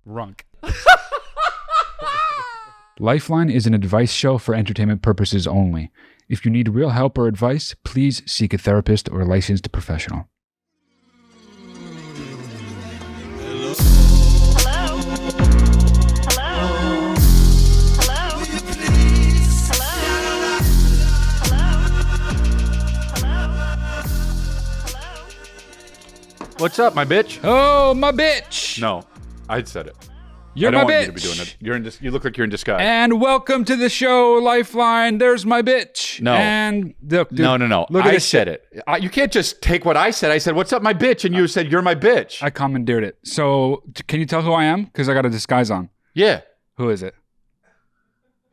Runk. Lifeline is an advice show for entertainment purposes only. If you need real help or advice, please seek a therapist or a licensed professional. What's up, my bitch? Oh, my bitch! No, I said it. You're I don't my want bitch! you to be doing it. You look like you're in disguise. And welcome to the show, Lifeline. There's my bitch. No. And look, dude, No. Look at I this said shit. it. You can't just take what I said. I said, what's up, my bitch? And you said, you're my bitch. I commandeered it. So, can you tell who I am? Because I got a disguise on. Yeah. Who is it?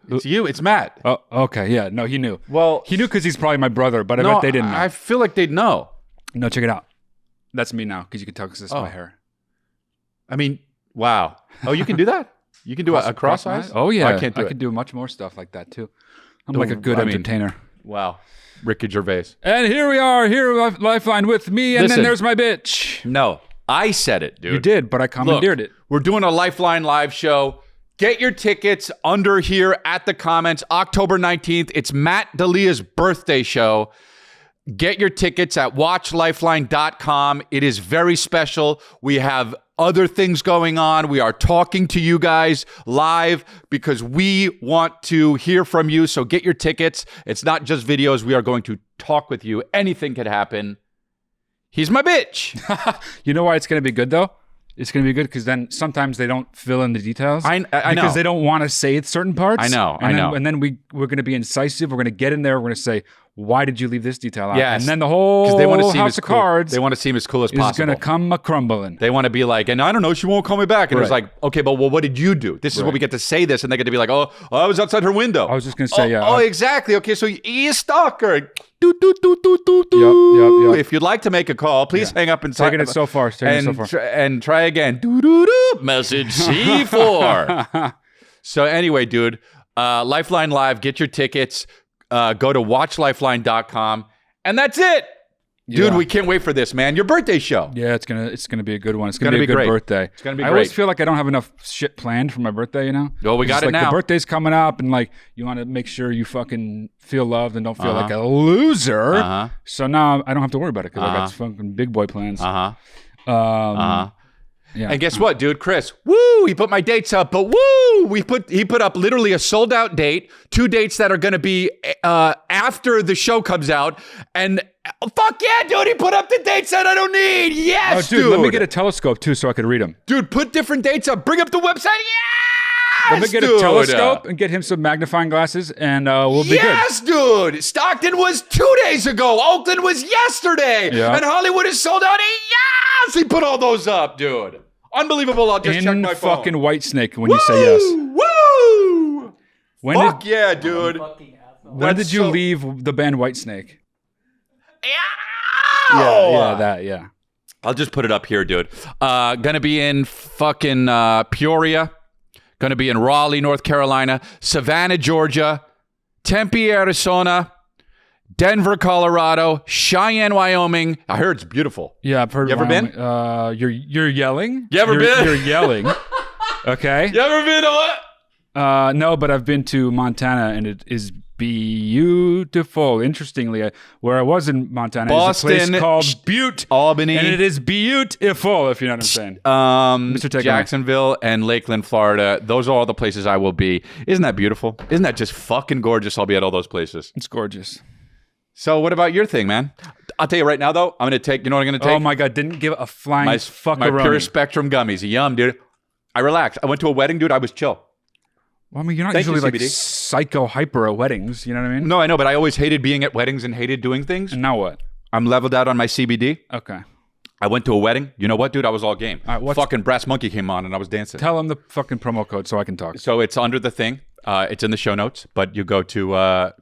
It's you. It's Matt. Oh, okay. Yeah. No, he knew. Well, He knew because he's probably my brother, but I no, bet they didn't know. I feel like they'd know. No, check it out. That's me now because you can tell because this is Oh. my hair. I mean, wow. Oh, you can do that? You can do a cross eyes? Oh, yeah. I can't do I it. can do much more stuff like that, too. I'm like a good I mean, entertainer. Wow. Ricky Gervais. And here we are, Lifeline with me, and Listen. then there's my bitch. No, I said it, dude. You did, but I commandeered Look, it. We're doing a Lifeline live show. Get your tickets under here at the comments. October 19th. It's Matt D'Elia's birthday show. Get your tickets at watchlifeline.com. It is very special. We have other things going on. We are talking to you guys live because we want to hear from you. So get your tickets. It's not just videos. We are going to talk with you. Anything could happen. He's my bitch. You know why it's going to be good, though? It's going to be good because then sometimes they don't fill in the details. I know. Because they don't want to say certain parts. I know. And then we're going to be incisive. We're going to get in there. We're going to say, why did you leave this detail out? Yes. And then the whole they want to seem house as of cool. cards They want to seem as cool as is possible. going to come a-crumbling. They want to be like, and I don't know, she won't call me back. And it's Right. like, okay, but well, what did you do? This is Right. what we get to say this, and they get to be like, oh, I was outside her window. I was just going to say, yeah. Oh, exactly. Okay, so you a stalker. Yep. If you'd like to make a call, please hang up and Taking it so far. and try again. Message C4. So anyway, dude, Lifeline Live, get your tickets. Go to watchlifeline.com. And that's it. Dude, Yeah. we can't wait for this, man. Your birthday show. Yeah, it's gonna be a good one. It's gonna be a good great. birthday. It's gonna be I always great. feel like I don't have enough shit planned for my birthday, you know? Well, we It's got just it like now. The birthday's coming up, and like you want to make sure you fucking feel loved and don't feel like a loser. Uh-huh. So now I don't have to worry about it because I got fucking big boy plans. Yeah. And guess what, dude? Chris, woo, he put my dates up, but woo, he put up literally a sold out date, 2 dates that are going to be after the show comes out. And fuck yeah, dude, he put up the dates that I don't need. Yes, dude, let me get a telescope too so I could read them. Dude, put different dates up. Bring up the website. Yes, Let me get dude. a telescope and get him some magnifying glasses, and we'll be good. Yes, dude. Stockton was 2 days ago. Oakland was yesterday. Yeah. And Hollywood is sold out. Yes, he put all those up, dude. Unbelievable. I'll just check my phone. fucking Whitesnake when you say yes. Woo! When Fuck yeah, dude. When did you leave the band Whitesnake? Yeah. Yeah. I'll just put it up here, dude. Gonna be in fucking Peoria. Gonna be in Raleigh, North Carolina. Savannah, Georgia. Tempe, Arizona. Denver, Colorado. Cheyenne, Wyoming. I heard it's beautiful. Yeah, I've heard. You ever been? You're yelling. You ever been? You're yelling. Okay. You ever been to what? No, but I've been to Montana, and it is beautiful. Interestingly, where I was in Montana Boston, is a place called Butte, Albany. and it is beautiful. If you know what I'm saying. Mr. Takeaway. Jacksonville and Lakeland, Florida. Those are all the places I will be. Isn't that beautiful? Isn't that just fucking gorgeous? I'll be at all those places. It's gorgeous. So what about your thing, man? I'll tell you right now, though. I'm going to take, you know what I'm going to take? Oh my God, didn't give a flying my fuckaroni. Pure Spectrum gummies. Yum, dude. I relaxed. I went to a wedding, dude. I was chill. Well, I mean, you're not Thank usually you, like CBD. psycho hyper at weddings. You know what I mean? No, I know, but I always hated being at weddings and hated doing things. And now what? I'm leveled out on my CBD. Okay. I went to a wedding. You know what, dude? I was all game. All right, fucking Brass Monkey came on and I was dancing. Tell him the fucking promo code so I can talk. So it's under the thing. It's in the show notes, but you go to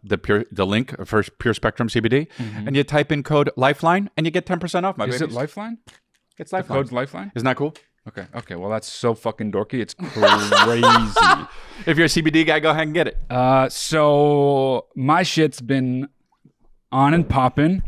the link for Pure Spectrum CBD, and you type in code Lifeline, and you get 10% off. Is it Lifeline? It's Lifeline. Code's Lifeline? Isn't that cool? Okay. Well, that's so fucking dorky. It's crazy. If you're a CBD guy, go ahead and get it. So my shit's been on and popping.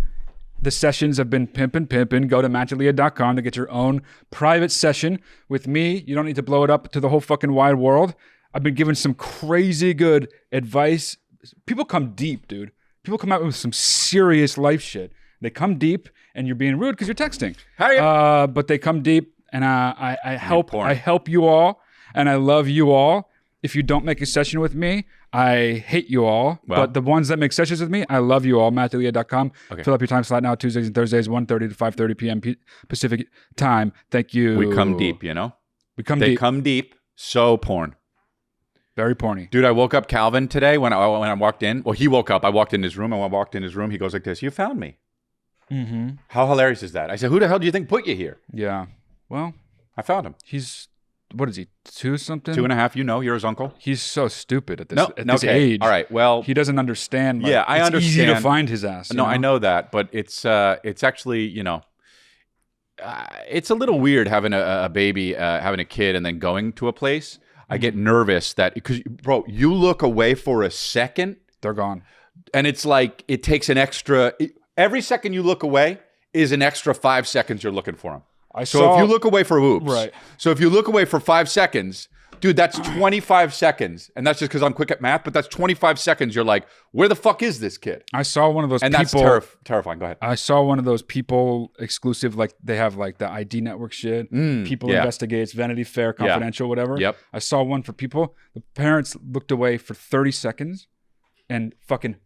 The sessions have been pimpin'. Go to mattdalia.com to get your own private session with me. You don't need to blow it up to the whole fucking wide world. I've been given some crazy good advice. People come deep, dude. People come out with some serious life shit. They come deep, and you're being rude because you're texting. How are you? But they come deep, and I help you all, and I love you all. If you don't make a session with me, I hate you all. Well, but the ones that make sessions with me, I love you all. mattdalia.com. Okay. Fill up your time slot now, Tuesdays and Thursdays, 1:30 to 5:30 p.m. Pacific time. Thank you. We come deep, you know? We come They deep. come deep. So porn. Very porny. Dude, I woke up Calvin today when I walked in. Well, he woke up. I walked in his room, and when I walked in his room, he goes like this, "You found me." Mm-hmm. How hilarious is that? I said, "Who the hell do you think put you here?" Yeah. Well, I found him. he's, what is he, 2 something? 2.5, you know, you're his uncle. He's so stupid at this, No, at this okay. age. All right, well, He doesn't understand. Like, Yeah, I it's easy to understand. find his ass. you no, know? I know that, but it's actually, you know, it's a little weird having a baby, having a kid, and then going to a place. I get nervous that because, bro, you look away for a second, They're gone. and it's like it takes an extra. Every second you look away is an extra 5 seconds you're looking for them. So if you look away for oops, Right. So if you look away for 5 seconds, dude, that's 25 seconds, and that's just because I'm quick at math. But that's 25 seconds. You're like, where the fuck is this kid? I saw one of those And people. that's terrifying. Go ahead. I saw one of those people exclusive, like they have like the ID network shit. People yeah. Investigates, Vanity Fair, Confidential, whatever. Yep. I saw one for people. The parents looked away for 30 seconds and fucking,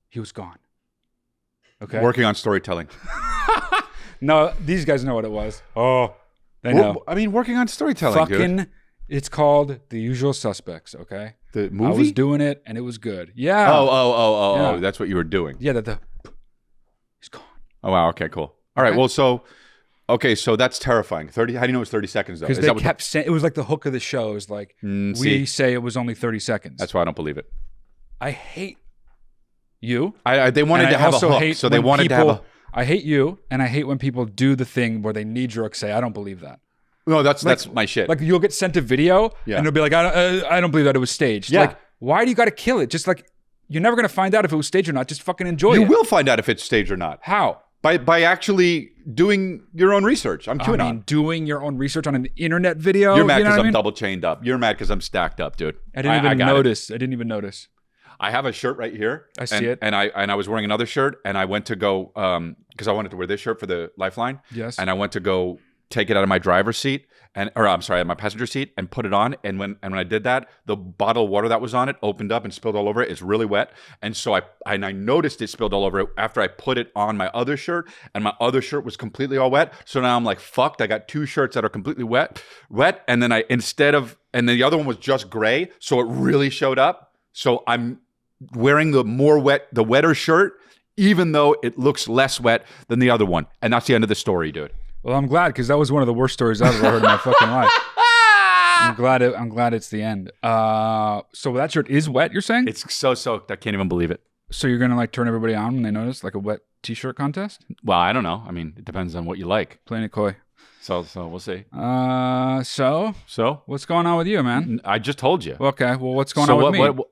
he was gone. Okay. Working on storytelling. No, these guys know what it was. Oh, they know. I mean, working on storytelling, Fucking, dude. it's called The Usual Suspects, okay? The I movie? was doing it and it was good. Yeah. Oh, Yeah. that's what you were doing. Yeah, he's gone. Oh, wow. Okay, cool. All right. Okay. Well, so that's terrifying. 30. How do you know it's 30 seconds, though? Because Is they that kept saying, it was like the hook of the show. It was like, we see. say it was only 30 seconds. That's why I don't believe it. I hate you. They wanted and to I have a also hook, hate so they when wanted to have people- a... I hate you, and I hate when people do the thing where they knee-jerk say, I don't believe that. No, that's my shit. Like, you'll get sent a video, Yeah. and it'll be like, I don't believe that it was staged. Yeah. Like, why do you got to kill it? Just like, you're never going to find out if it was staged or not. Just fucking enjoy you it. will find out if it's staged or not. How? By actually doing your own research. I'm QAnon. I mean, doing your own research on an internet video. You're mad you know because what I I'm mean? double chained up. You're mad because I'm stacked up, dude. I didn't even got it. notice. I didn't even notice. I have a shirt right here. I see it. And I was wearing another shirt, and I went to go because I wanted to wear this shirt for the Lifeline. Yes. And I went to go take it out of my driver's seat my passenger seat and put it on. And when I did that, the bottle of water that was on it opened up and spilled all over it. It's really wet. And so I noticed it spilled all over it after I put it on my other shirt, and my other shirt was completely all wet. So now I'm like, fucked. I got 2 shirts that are completely wet. And then and then the other one was just gray. So it really showed up. So I'm wearing the wetter shirt, even though it looks less wet than the other one. And that's the end of the story, dude. Well, I'm glad, because that was one of the worst stories I've ever heard in my fucking life. I'm glad it's the end. So that shirt is wet, you're saying? It's so soaked. I can't even believe it. So you're going to like turn everybody on when they notice, like a wet t-shirt contest? Well, I don't know. I mean, it depends on what you like. Playing it coy. So we'll see. So what's going on with you, man? I just told you. Okay, well, what's going on with me?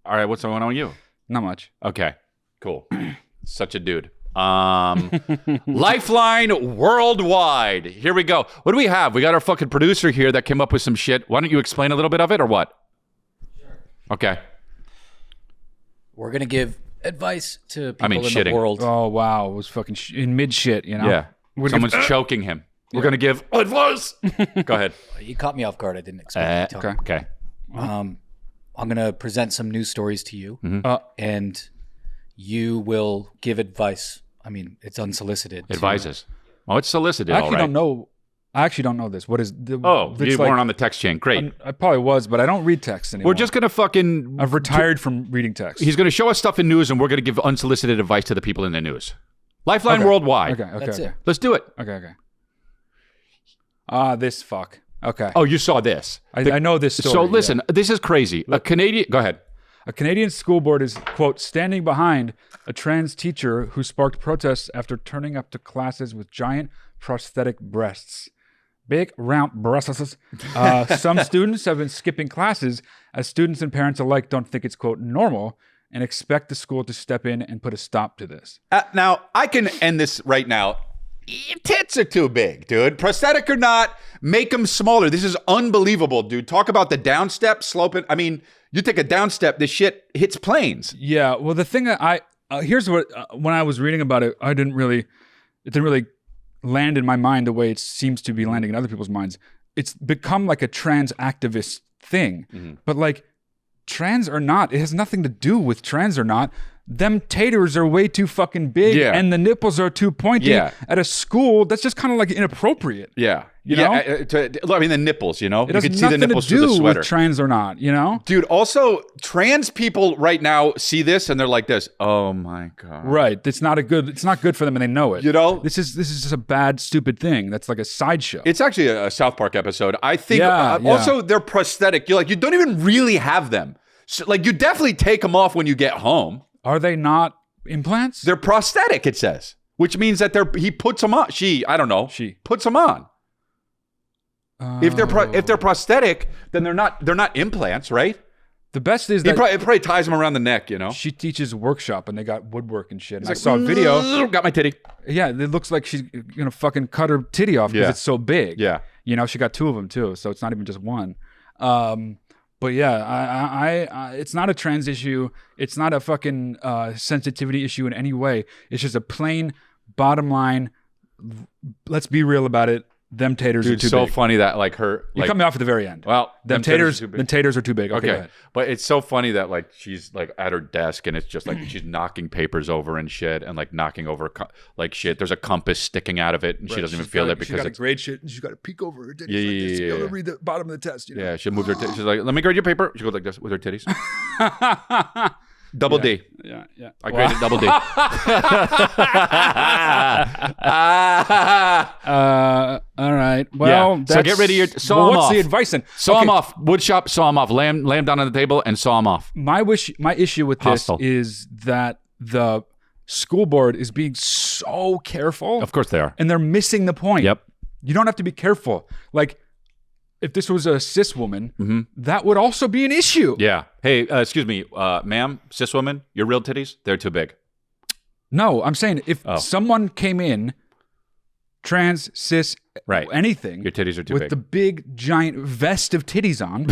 All right, what's going on with you? Not much. Okay, cool. Such a dude. Lifeline Worldwide. Here we go. What do we have? We got our fucking producer here that came up with some shit. Why don't you explain a little bit of it or what? Sure. Okay. We're going to give advice to people in shitting. the world. Oh, wow. It was fucking in mid-shit, you know? Yeah. Someone's choking him. We're going to give advice. Go ahead. You caught me off guard. I didn't expect you to tell me. Okay. I'm going to present some news stories to you, and you will give advice. I mean, it's unsolicited. Advises. Well, it's solicited, I all actually right. don't know. I actually don't know this. What is the... Oh, it's you weren't on the text chain. Great. I probably was, but I don't read text anymore. We're just going to fucking... I've retired from reading text. He's going to show us stuff in news, and we're going to give unsolicited advice to the people in the news. Lifeline Worldwide. Okay. That's it. Let's do it. Okay. This fuck. Okay. Oh, you saw this. I know this story. So listen, this is crazy. A Canadian... Go ahead. A Canadian school board is, quote, standing behind a trans teacher who sparked protests after turning up to classes with giant prosthetic breasts. Big round breasts. Some students have been skipping classes as students and parents alike don't think it's, quote, normal and expect the school to step in and put a stop to this. Now, I can end this right now. Your tits are too big, dude. Prosthetic or not, make them smaller. This is unbelievable, dude. Talk about the downstep, sloping. I mean, you take a downstep, this shit hits planes. Yeah, well, the thing that here's what, when I was reading about it, it didn't really land in my mind the way it seems to be landing in other people's minds. It's become like a trans activist thing, but like trans or not, it has nothing to do with trans or not. Them taters are way too fucking big, and the nipples are too pointy at a school. That's just kind of like inappropriate. Yeah, you know. I mean, the nipples. You know, it has you can nothing see the nipples to do through the sweater. with trans or not. You know, dude. Also, trans people right now see this and they're like this. Oh my god. Right. It's not good for them, and they know it. You know, this is just a bad, stupid thing. That's like a sideshow. It's actually a South Park episode. I think. Also, they're prosthetic. You don't even really have them. So, like, you definitely take them off when you get home. Are they not implants? They're prosthetic, it says, which means that he puts them on. She puts them on. If they're prosthetic, then they're not implants, right? The best is that it probably ties them around the neck, you know. She teaches workshop, and they got woodwork and shit. And I saw a video. Got my titty. Yeah, it looks like she's gonna fucking cut her titty off because it's so big. Yeah, you know, she got 2 of them too, so it's not even just one. But yeah, I it's not a trans issue. It's not a fucking sensitivity issue in any way. It's just a plain bottom line. Let's be real about it. Them taters are too big. So funny that like her. You cut me off at the very end. Well, them taters are too big. Okay, go ahead. But it's so funny that like she's like at her desk and it's just like she's knocking papers over and shit and like knocking over like shit. There's a compass sticking out of it and she doesn't even feel it because it's grade shit and she's got to peek over her titties. Yeah, to be able to read the bottom of the test. You know? Yeah, she'll move her. She's like, let me grade your paper. She goes like this with her titties. Double D. Yeah. I graded double D. All right. Well, so get rid of your saw them what's off. The advice then? Saw them off. Wood shop, saw them off. Lay them down on the table and saw them off. My issue with this is that the school board is being so careful. Of course they are. And they're missing the point. Yep. You don't have to be careful. Like, if this was a cis woman, that would also be an issue. Yeah. Hey, excuse me, ma'am, cis woman, your real titties, they're too big. No, I'm saying if someone came in, trans, cis, anything, your titties are too big. With the big, giant vest of titties on,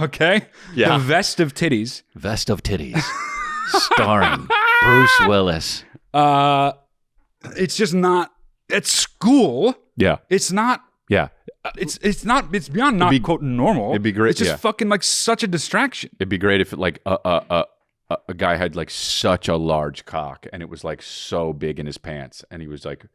okay? Yeah. The vest of titties. Vest of titties. Starring Bruce Willis. It's just not, at school, it's not. Yeah. It's beyond not quote normal. It'd be great. It's just fucking like such a distraction. It'd be great if like a guy had like such a large cock and it was like so big in his pants and he was like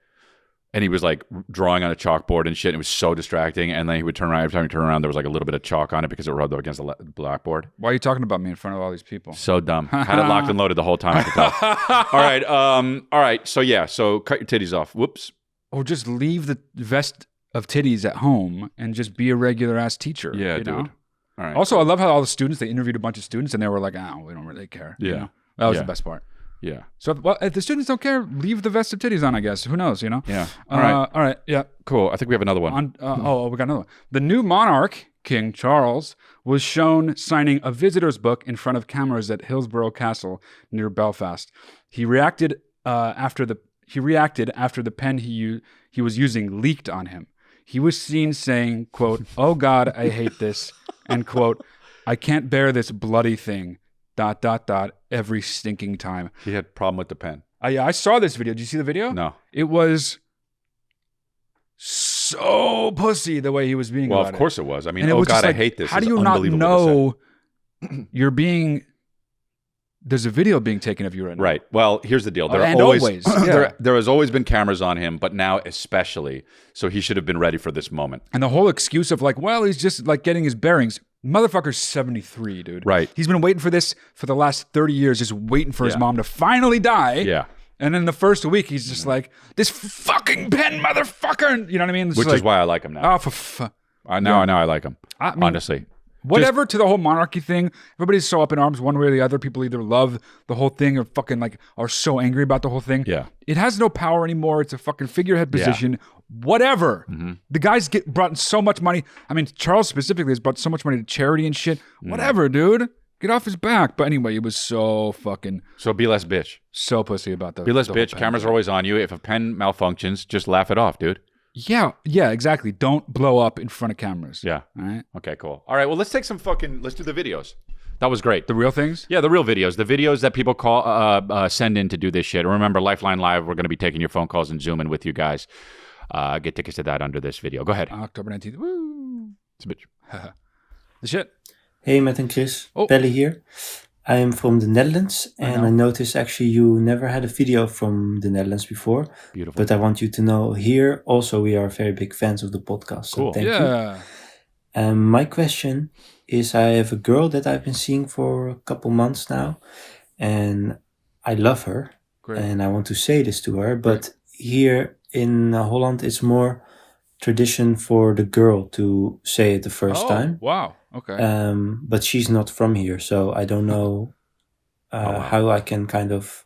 drawing on a chalkboard and shit and it was so distracting and then he would turn around. Every time he turned around there was like a little bit of chalk on it because it rubbed up against the blackboard. Why are you talking about me in front of all these people? So dumb. Had it locked and loaded the whole time I could tell. All right. So cut your titties off. Whoops. Or just leave the vest of titties at home and just be a regular ass teacher. Yeah, dude. All right. Also, I love how all the students, they interviewed a bunch of students and they were like, we don't really care. Yeah. You know? That was the best part. Yeah. So if the students don't care, leave the vest of titties on, I guess. Who knows, you know? Yeah. All right. Yeah. Cool. I think we have another one. We got another one. The new monarch, King Charles, was shown signing a visitor's book in front of cameras at Hillsborough Castle near Belfast. He reacted after the pen he was using leaked on him. He was seen saying, quote, "Oh God, I hate this," and quote, "I can't bear this bloody thing, ... every stinking time." He had a problem with the pen. I saw this video. Did you see the video? No. It was so pussy the way he was being. Well, about of course it was. I mean, and oh God, I hate this. How do you not know you're being... There's a video being taken of you right now. Right. Well, here's the deal. There has always been cameras on him, but now especially. So he should have been ready for this moment. And the whole excuse of like, well, he's just like getting his bearings. Motherfucker's 73, dude. Right. He's been waiting for this for the last 30 years, just waiting for his mom to finally die. Yeah. And in the first week, he's just like, this fucking pen, motherfucker. You know what I mean? Which is why I like him now. Now I like him. Honestly. Whatever to the whole monarchy thing, everybody's so up in arms one way or the other. People either love the whole thing or fucking like are so angry about the whole thing. Yeah. It has no power anymore. It's a fucking figurehead position. Yeah. Whatever. Mm-hmm. The guys brought in so much money. I mean, Charles specifically has brought so much money to charity and shit. Whatever, dude. Get off his back. But anyway, it was so fucking... So be less bitch. So pussy about that. Be less bitch. Cameras are always on you. If a pen malfunctions, just laugh it off, dude. Yeah, exactly. Don't blow up in front of cameras. Yeah. All right. Okay, cool. All right, well, let's do the videos. That was great. The real things? Yeah, the real videos. The videos that people send in to do this shit. Remember, Lifeline Live, we're going to be taking your phone calls and Zooming with you guys. Get tickets to that under this video. Go ahead. October 19th. Woo! It's a bitch. The shit. Hey, Matt and Chris. Pelle here. I am from the Netherlands, and I noticed actually you never had a video from the Netherlands before. Beautiful. But I want you to know here also we are very big fans of the podcast. So cool. Thank you. My question is, I have a girl that I've been seeing for a couple months now, and I love her. Great. And I want to say this to her, but here in Holland it's more tradition for the girl to say it the first time. Wow. Okay. But she's not from here, so I don't know how I can kind of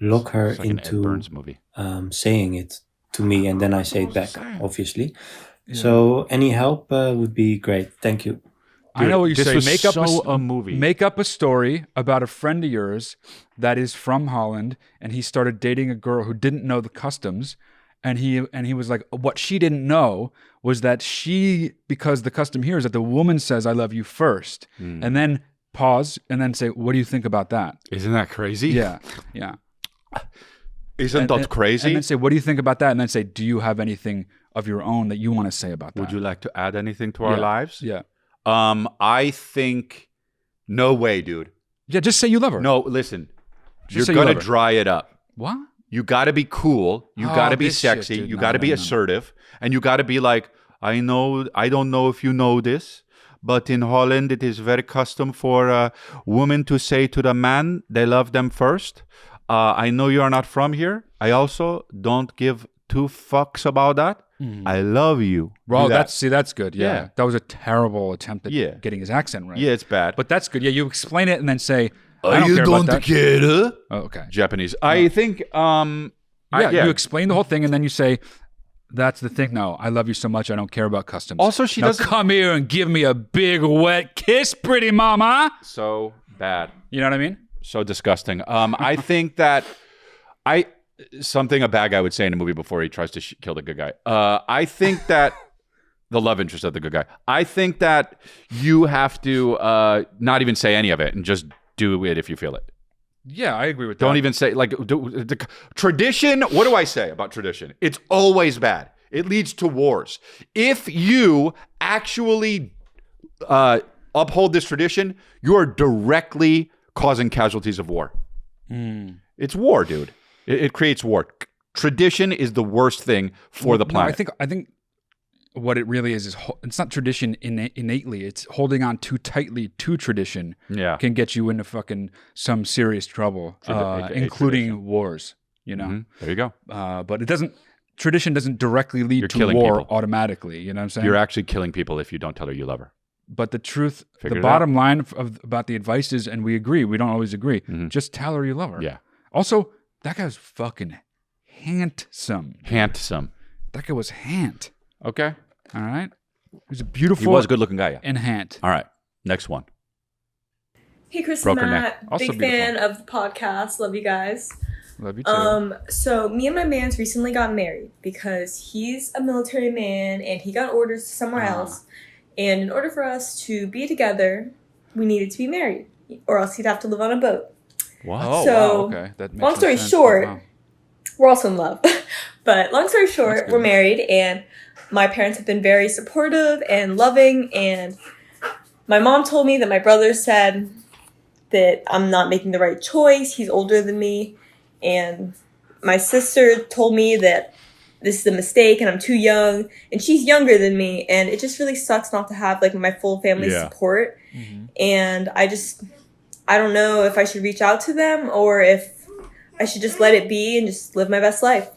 lock her It's like an Ed into Burns movie. saying it to me, and then I say it back, obviously. Yeah. So any help would be great. Thank you. Dude, I know what you say. Make up a movie. Make up a story about a friend of yours that is from Holland, and he started dating a girl who didn't know the customs, and he was like, what she didn't know was that because the custom here is that the woman says "I love you" first, and then pause, and then say, "What do you think about that?" Isn't that crazy? Yeah. Isn't that crazy? And then say, "What do you think about that?" And then say, "Do you have anything of your own that you want to say about that?" Would you like to add anything to our lives? Yeah. I think, no way, dude. Yeah, just say you love her. No, listen. You're going to dry it up. What? You got to be cool. You got to be sexy. Shit, you got to be assertive. And you got to be like, I don't know if you know this, but in Holland, it is very custom for a woman to say to the man, they love them first. I know you are not from here. I also don't give two fucks about that. I love you. Well, that's good. Yeah. That was a terrible attempt at getting his accent right. Yeah, it's bad. But that's good. Yeah, you explain it and then say, I don't care about that. Oh, okay. Japanese. I think, you explain the whole thing and then you say, that's the thing. No, I love you so much. I don't care about customs. Also, she doesn't come here and give me a big wet kiss, pretty mama. So bad. You know what I mean? So disgusting. I think that something a bad guy would say in a movie before he tries to kill the good guy. I think that the love interest of the good guy. I think that you have to not even say any of it and just do it if you feel it. Yeah, I agree with that. Don't even say, like, tradition. What do I say about tradition? It's always bad. It leads to wars. If you actually uphold this tradition, you are directly causing casualties of war. It's war, dude. It creates war. Tradition is the worst thing for the planet. No, I think what it really is it's not tradition innately. It's holding on too tightly to tradition. Can get you into fucking some serious trouble, including wars. You know. There you go. But it doesn't. Tradition doesn't directly lead to war automatically. You know what I'm saying? You're actually killing people if you don't tell her you love her. But the truth, the bottom line about the advice is, and we agree, we don't always agree. Just tell her you love her. Yeah. Also, that guy was fucking handsome. Handsome. That guy was hant. Okay. All right. He was a beautiful. He was a good-looking guy. Yeah. And hant. All right. Next one. Hey, Chris and Matt. Big fan of the podcast. Love you guys. Love you too. So me and my man's recently got married because he's a military man and he got orders somewhere else. And in order for us to be together, we needed to be married, or else he'd have to live on a boat. Wow. So, okay. That makes long story sense. short, we're also in love. But long story short, we're married, and my parents have been very supportive and loving. And my mom told me that my brother said that I'm not making the right choice. He's older than me. And my sister told me that this is a mistake and I'm too young. And she's younger than me. And it just really sucks not to have like my full family support. And I don't know if I should reach out to them or if I should just let it be and just live my best life.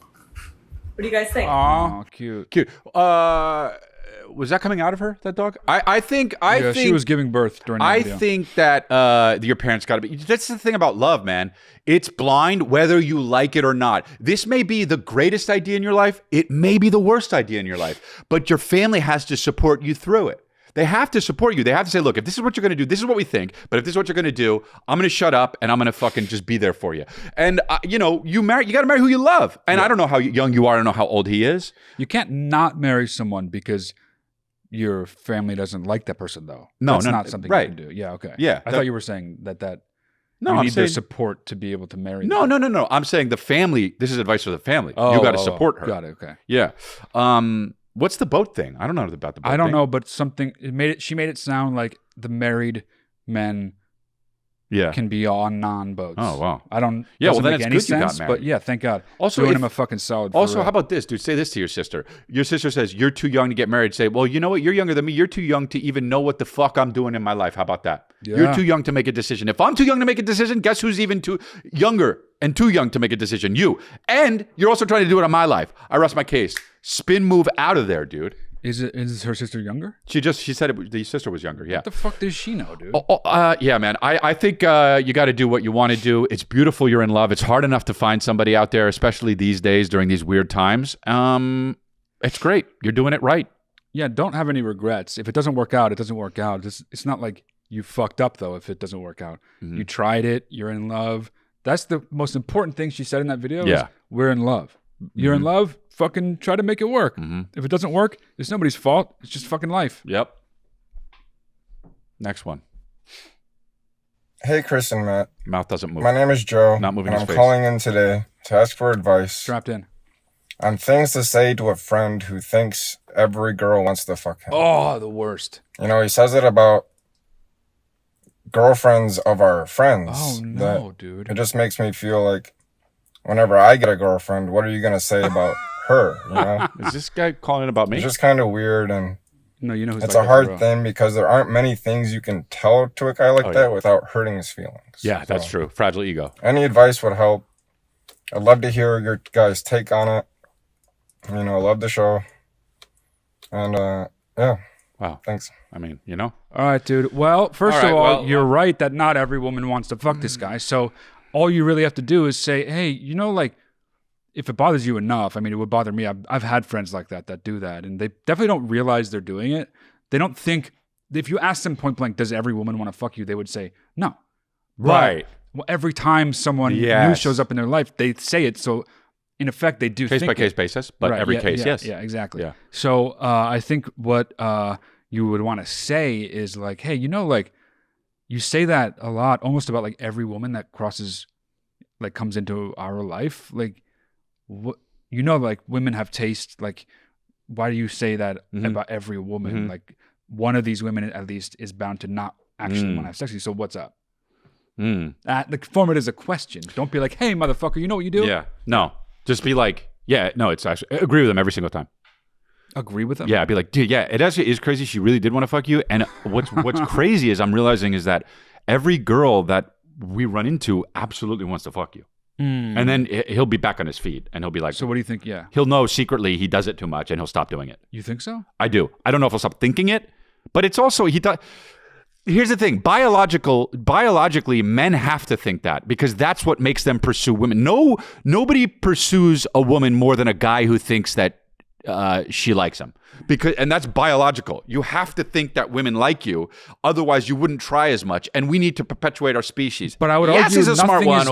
What do you guys think? Aw, cute. Cute. Was that coming out of her, that dog? I think she was giving birth during that video. I think that your parents got to be... That's the thing about love, man. It's blind whether you like it or not. This may be the greatest idea in your life. It may be the worst idea in your life. But your family has to support you through it. They have to support you. They have to say, look, if this is what you're going to do, this is what we think. But if this is what you're going to do, I'm going to shut up and I'm going to fucking just be there for you. And, you got to marry who you love. And I don't know how young you are. I don't know how old he is. You can't not marry someone because your family doesn't like that person, though. No, That's no, not something right. you can do. Yeah, okay. Yeah, I thought you were saying that No, you I'm need their saying, support to be able to marry no, them. no. I'm saying the family, this is advice for the family. You got to support her. Got it, okay. Yeah. What's the boat thing? I don't know about the boat thing. I don't know, but she made it sound like the married men can be on non-boats. Oh, wow. I don't Yeah, well, doesn't then make it's any good you got sense, married. but yeah, thank God. Also, doing him a fucking solid. Also, how about this, dude? Say this to your sister. Your sister says, you're too young to get married. Say, well, you know what? You're younger than me. You're too young to even know what the fuck I'm doing in my life. How about that? Yeah. You're too young to make a decision. If I'm too young to make a decision, guess who's even too younger and too young to make a decision? You. And you're also trying to do it on my life. I rest my case. Spin move out of there, dude. Is her sister younger? She said the sister was younger. Yeah. What the fuck does she know, dude? Yeah, man. I think you got to do what you want to do. It's beautiful. You're in love. It's hard enough to find somebody out there, especially these days during these weird times. It's great. You're doing it right. Yeah, don't have any regrets. If it doesn't work out, it doesn't work out. It's not like you fucked up, though, if it doesn't work out. Mm-hmm. You tried it. You're in love. That's the most important thing she said in that video. Yeah. We're in love. You're in love. Fucking try to make it work. Mm-hmm. If it doesn't work, it's nobody's fault. It's just fucking life. Yep. Next one. Hey, Chris and Matt. Mouth doesn't move. My name is Joe. Not moving and his I'm face. calling in today to ask for advice Strapped in. on things to say to a friend who thinks every girl wants to fuck him. Oh, the worst. He says it about girlfriends of our friends. Oh, no, dude. It just makes me feel like whenever I get a girlfriend, what are you going to say about her, Is this guy calling about me? It's just kind of weird, and No, you know who's it's like a that, hard bro. thing because there aren't many things you can tell to a guy like that without hurting his feelings. Yeah, that's true. Fragile ego. Any advice would help. I'd love to hear your guys' take on it. I love the show. And, yeah. Wow. Thanks. I mean, All right, dude. Well, first All right, of all, well, you're right that not every woman wants to fuck this guy. So all you really have to do is say, hey, if it bothers you enough, it would bother me. I've had friends like that do that, and they definitely don't realize they're doing it. They don't think, if you ask them point blank, does every woman want to fuck you? They would say, no. Right. Well, every time someone new Yes. shows up in their life, they say it. So in effect, they do Case think by it. case basis, but Right, every yeah, case, yeah, yes. Yeah, exactly. Yeah. So I think what you would want to say is like, hey, you say that a lot, almost about like every woman that crosses, like comes into our life. Like, what, like women have taste. Like, why do you say that about every woman? Mm-hmm. Like, one of these women at least is bound to not actually want to have sex with you. So what's up? Form it as a question. Don't be like, hey, motherfucker, you know what you do? Yeah. No. Just be like, yeah, no, it's actually, agree with them every single time. Agree with them? Yeah, I'd be like, dude, yeah, it actually is crazy. She really did want to fuck you. And what's crazy is I'm realizing is that every girl that we run into absolutely wants to fuck you. And then he'll be back on his feet and he'll be like, So what do you think? Yeah. he'll know secretly he does it too much and he'll stop doing it. You think so? I do. I don't know if he'll stop thinking it, but it's also, here's the thing. Biologically, men have to think that because that's what makes them pursue women. Nobody pursues a woman more than a guy who thinks that she likes him, and that's biological. You have to think that women like you, otherwise you wouldn't try as much. And we need to perpetuate our species. But I would yes, argue he's a smart one.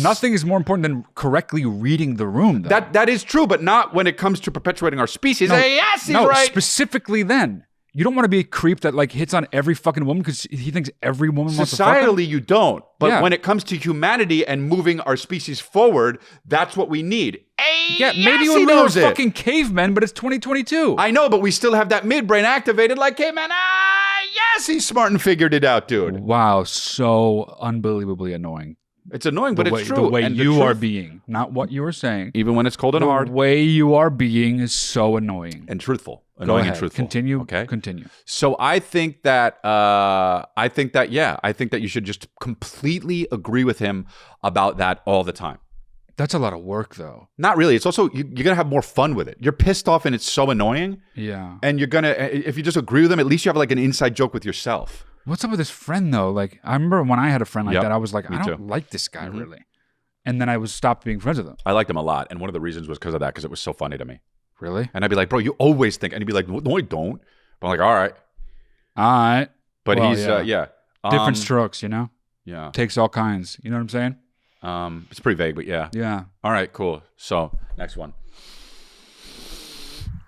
Nothing is more important than correctly reading the room, though. That is true, but not when it comes to perpetuating our species. Yes, he's right. Specifically then. You don't want to be a creep that like hits on every fucking woman because he thinks every woman wants to fuck him. Societally, you don't. But Yeah. when it comes to humanity and moving our species forward, that's what we need. Yeah, maybe yes, when he we were knows it. fucking cavemen, but it's 2022. I know, but we still have that midbrain activated like, hey, man, yes, he's smart and figured it out, dude. Wow, so unbelievably annoying. It's annoying, but it's true. The way And the you are truth- being, not what you are saying. Even when it's cold and The hard. way you are being is so annoying. And truthful. Go Annoying ahead. and truthful. Continue. Okay. Continue. So I think that you should just completely agree with him about that all the time. That's a lot of work, though. Not really. It's also, you're going to have more fun with it. You're pissed off and it's so annoying. Yeah. And you're going to, if you just agree with them, at least you have like an inside joke with yourself. What's up with this friend, though? Like, I remember when I had a friend like Yep. that, I was like, Me I don't too. like this guy, really. And then I was stopped being friends with him. I liked him a lot. And one of the reasons was because of that, because it was so funny to me. Really? And I'd be like, bro, you always think. And he'd be like, no, I don't. But I'm like, all right. All right. But Well, he's different strokes, you know? Yeah. Takes all kinds. You know what I'm saying? It's pretty vague, but yeah. Yeah. All right, cool. So, next one.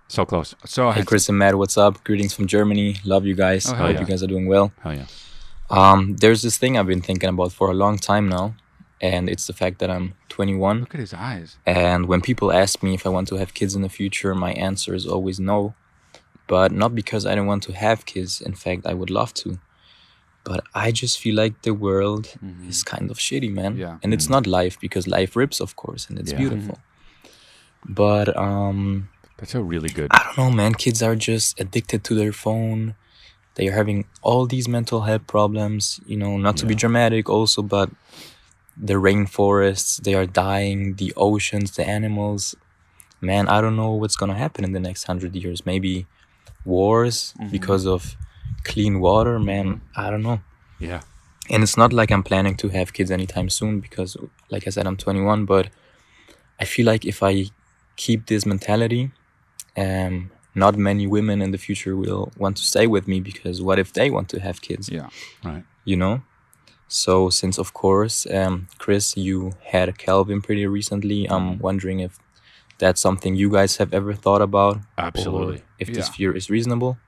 So close. So Hey, Chris and Matt, what's up? Greetings from Germany. Love you guys. Oh, Hope yeah. you guys are doing well. Hell yeah. There's this thing I've been thinking about for a long time now, and it's the fact that I'm 21. Look at his eyes. And when people ask me if I want to have kids in the future, my answer is always no. But not because I don't want to have kids. In fact, I would love to. But I just feel like the world is kind of shitty, man. Yeah. And it's not life, because life rips, of course, and it's beautiful. But That's a really good. I don't know, man. Kids are just addicted to their phone. They are having all these mental health problems, you know, not to be dramatic also, but the rainforests, they are dying, the oceans, the animals. Man, I don't know what's going to happen in the next 100 years. Maybe wars because of clean water, man. I don't know. Yeah. And it's not like I'm planning to have kids anytime soon because, like I said, I'm 21. But I feel like if I keep this mentality, not many women in the future will want to stay with me, because what if they want to have kids? Yeah. Right. You know? So since, of course, Chris, you had a Calvin pretty recently, I'm wondering if that's something you guys have ever thought about. Absolutely. Or if this fear is reasonable.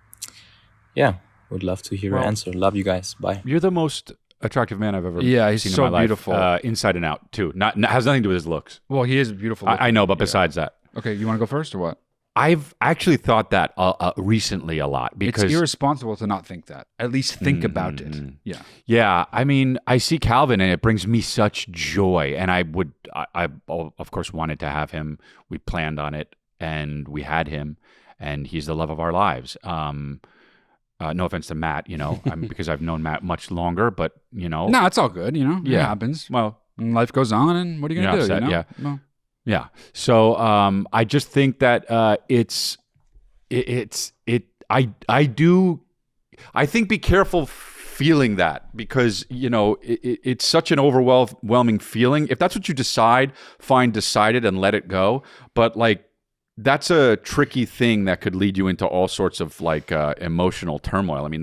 Yeah. Would love to hear your answer. Love you guys. Bye. You're the most attractive man I've ever he's seen so in my life. beautiful. Inside and out, too. Has nothing to do with his looks. Well, he is beautiful. I know, but besides that. Okay, you want to go first or what? I've actually thought that recently a lot, because It's irresponsible to not think that. At least think about it. Yeah. Yeah, I mean, I see Calvin and it brings me such joy, and I of course wanted to have him. We planned on it, and we had him, and he's the love of our lives. No offense to Matt, you know, because I've known Matt much longer, but you know, No, it's all good. You know, Yeah. it happens. well, And life goes on, and what are you You're gonna do? upset, You know? yeah. Well, yeah. So I just think that I think be careful feeling that, because you know it's such an overwhelming feeling. If that's what you decide, fine, decide it and let it go. But like, that's a tricky thing that could lead you into all sorts of like emotional turmoil. I mean,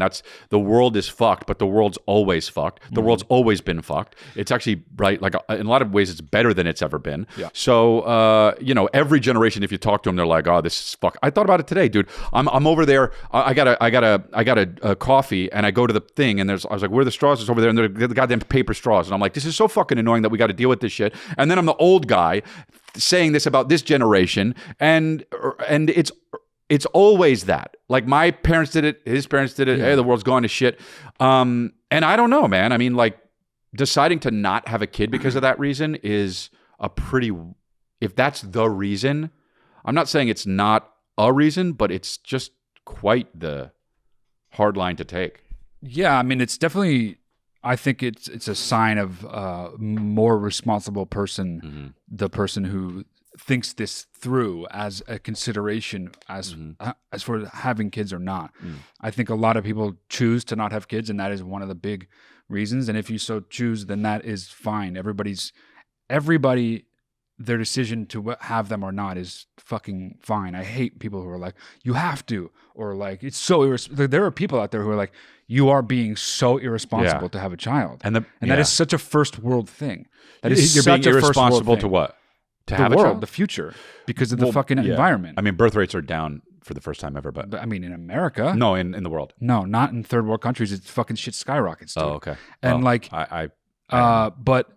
the world is fucked, but the world's always fucked. The world's always been fucked. It's actually right, like in a lot of ways, it's better than it's ever been. Yeah. So you know, every generation, if you talk to them, they're like, "Oh, this is fuck." I thought about it today, dude. I'm over there. I got a coffee, and I go to the thing, and I was like, "Where are the straws?" It's over there, and they're the goddamn paper straws, and I'm like, "This is so fucking annoying that we got to deal with this shit." And then I'm the old guy saying this about this generation, and it's always that. Like, my parents did it, his parents did it. Hey, the world's gone to shit. And I don't know, man. I mean, like, deciding to not have a kid because of that reason is if that's the reason, I'm not saying it's not a reason, but it's just quite the hard line to take. yeah. I mean, it's definitely. I think it's a sign of a more responsible person, the person who thinks this through as a consideration as for having kids or not. I think a lot of people choose to not have kids, and that is one of the big reasons. And if you so choose, then that is fine. Everybody, their decision to have them or not is fucking fine. I hate people who are like, you have to, or like, it's so irresponsible. There are people out there who are like, you are being so irresponsible to have a child. And that is such a first world thing. That is You're such being a first world irresponsible thing. to what? To The have world, a child? the future, because of the fucking environment. I mean, birth rates are down for the first time ever, but But I mean, in America, no, in the world. no, not in third world countries. It's fucking shit skyrockets. Dude. Oh, okay. And Well, like, I but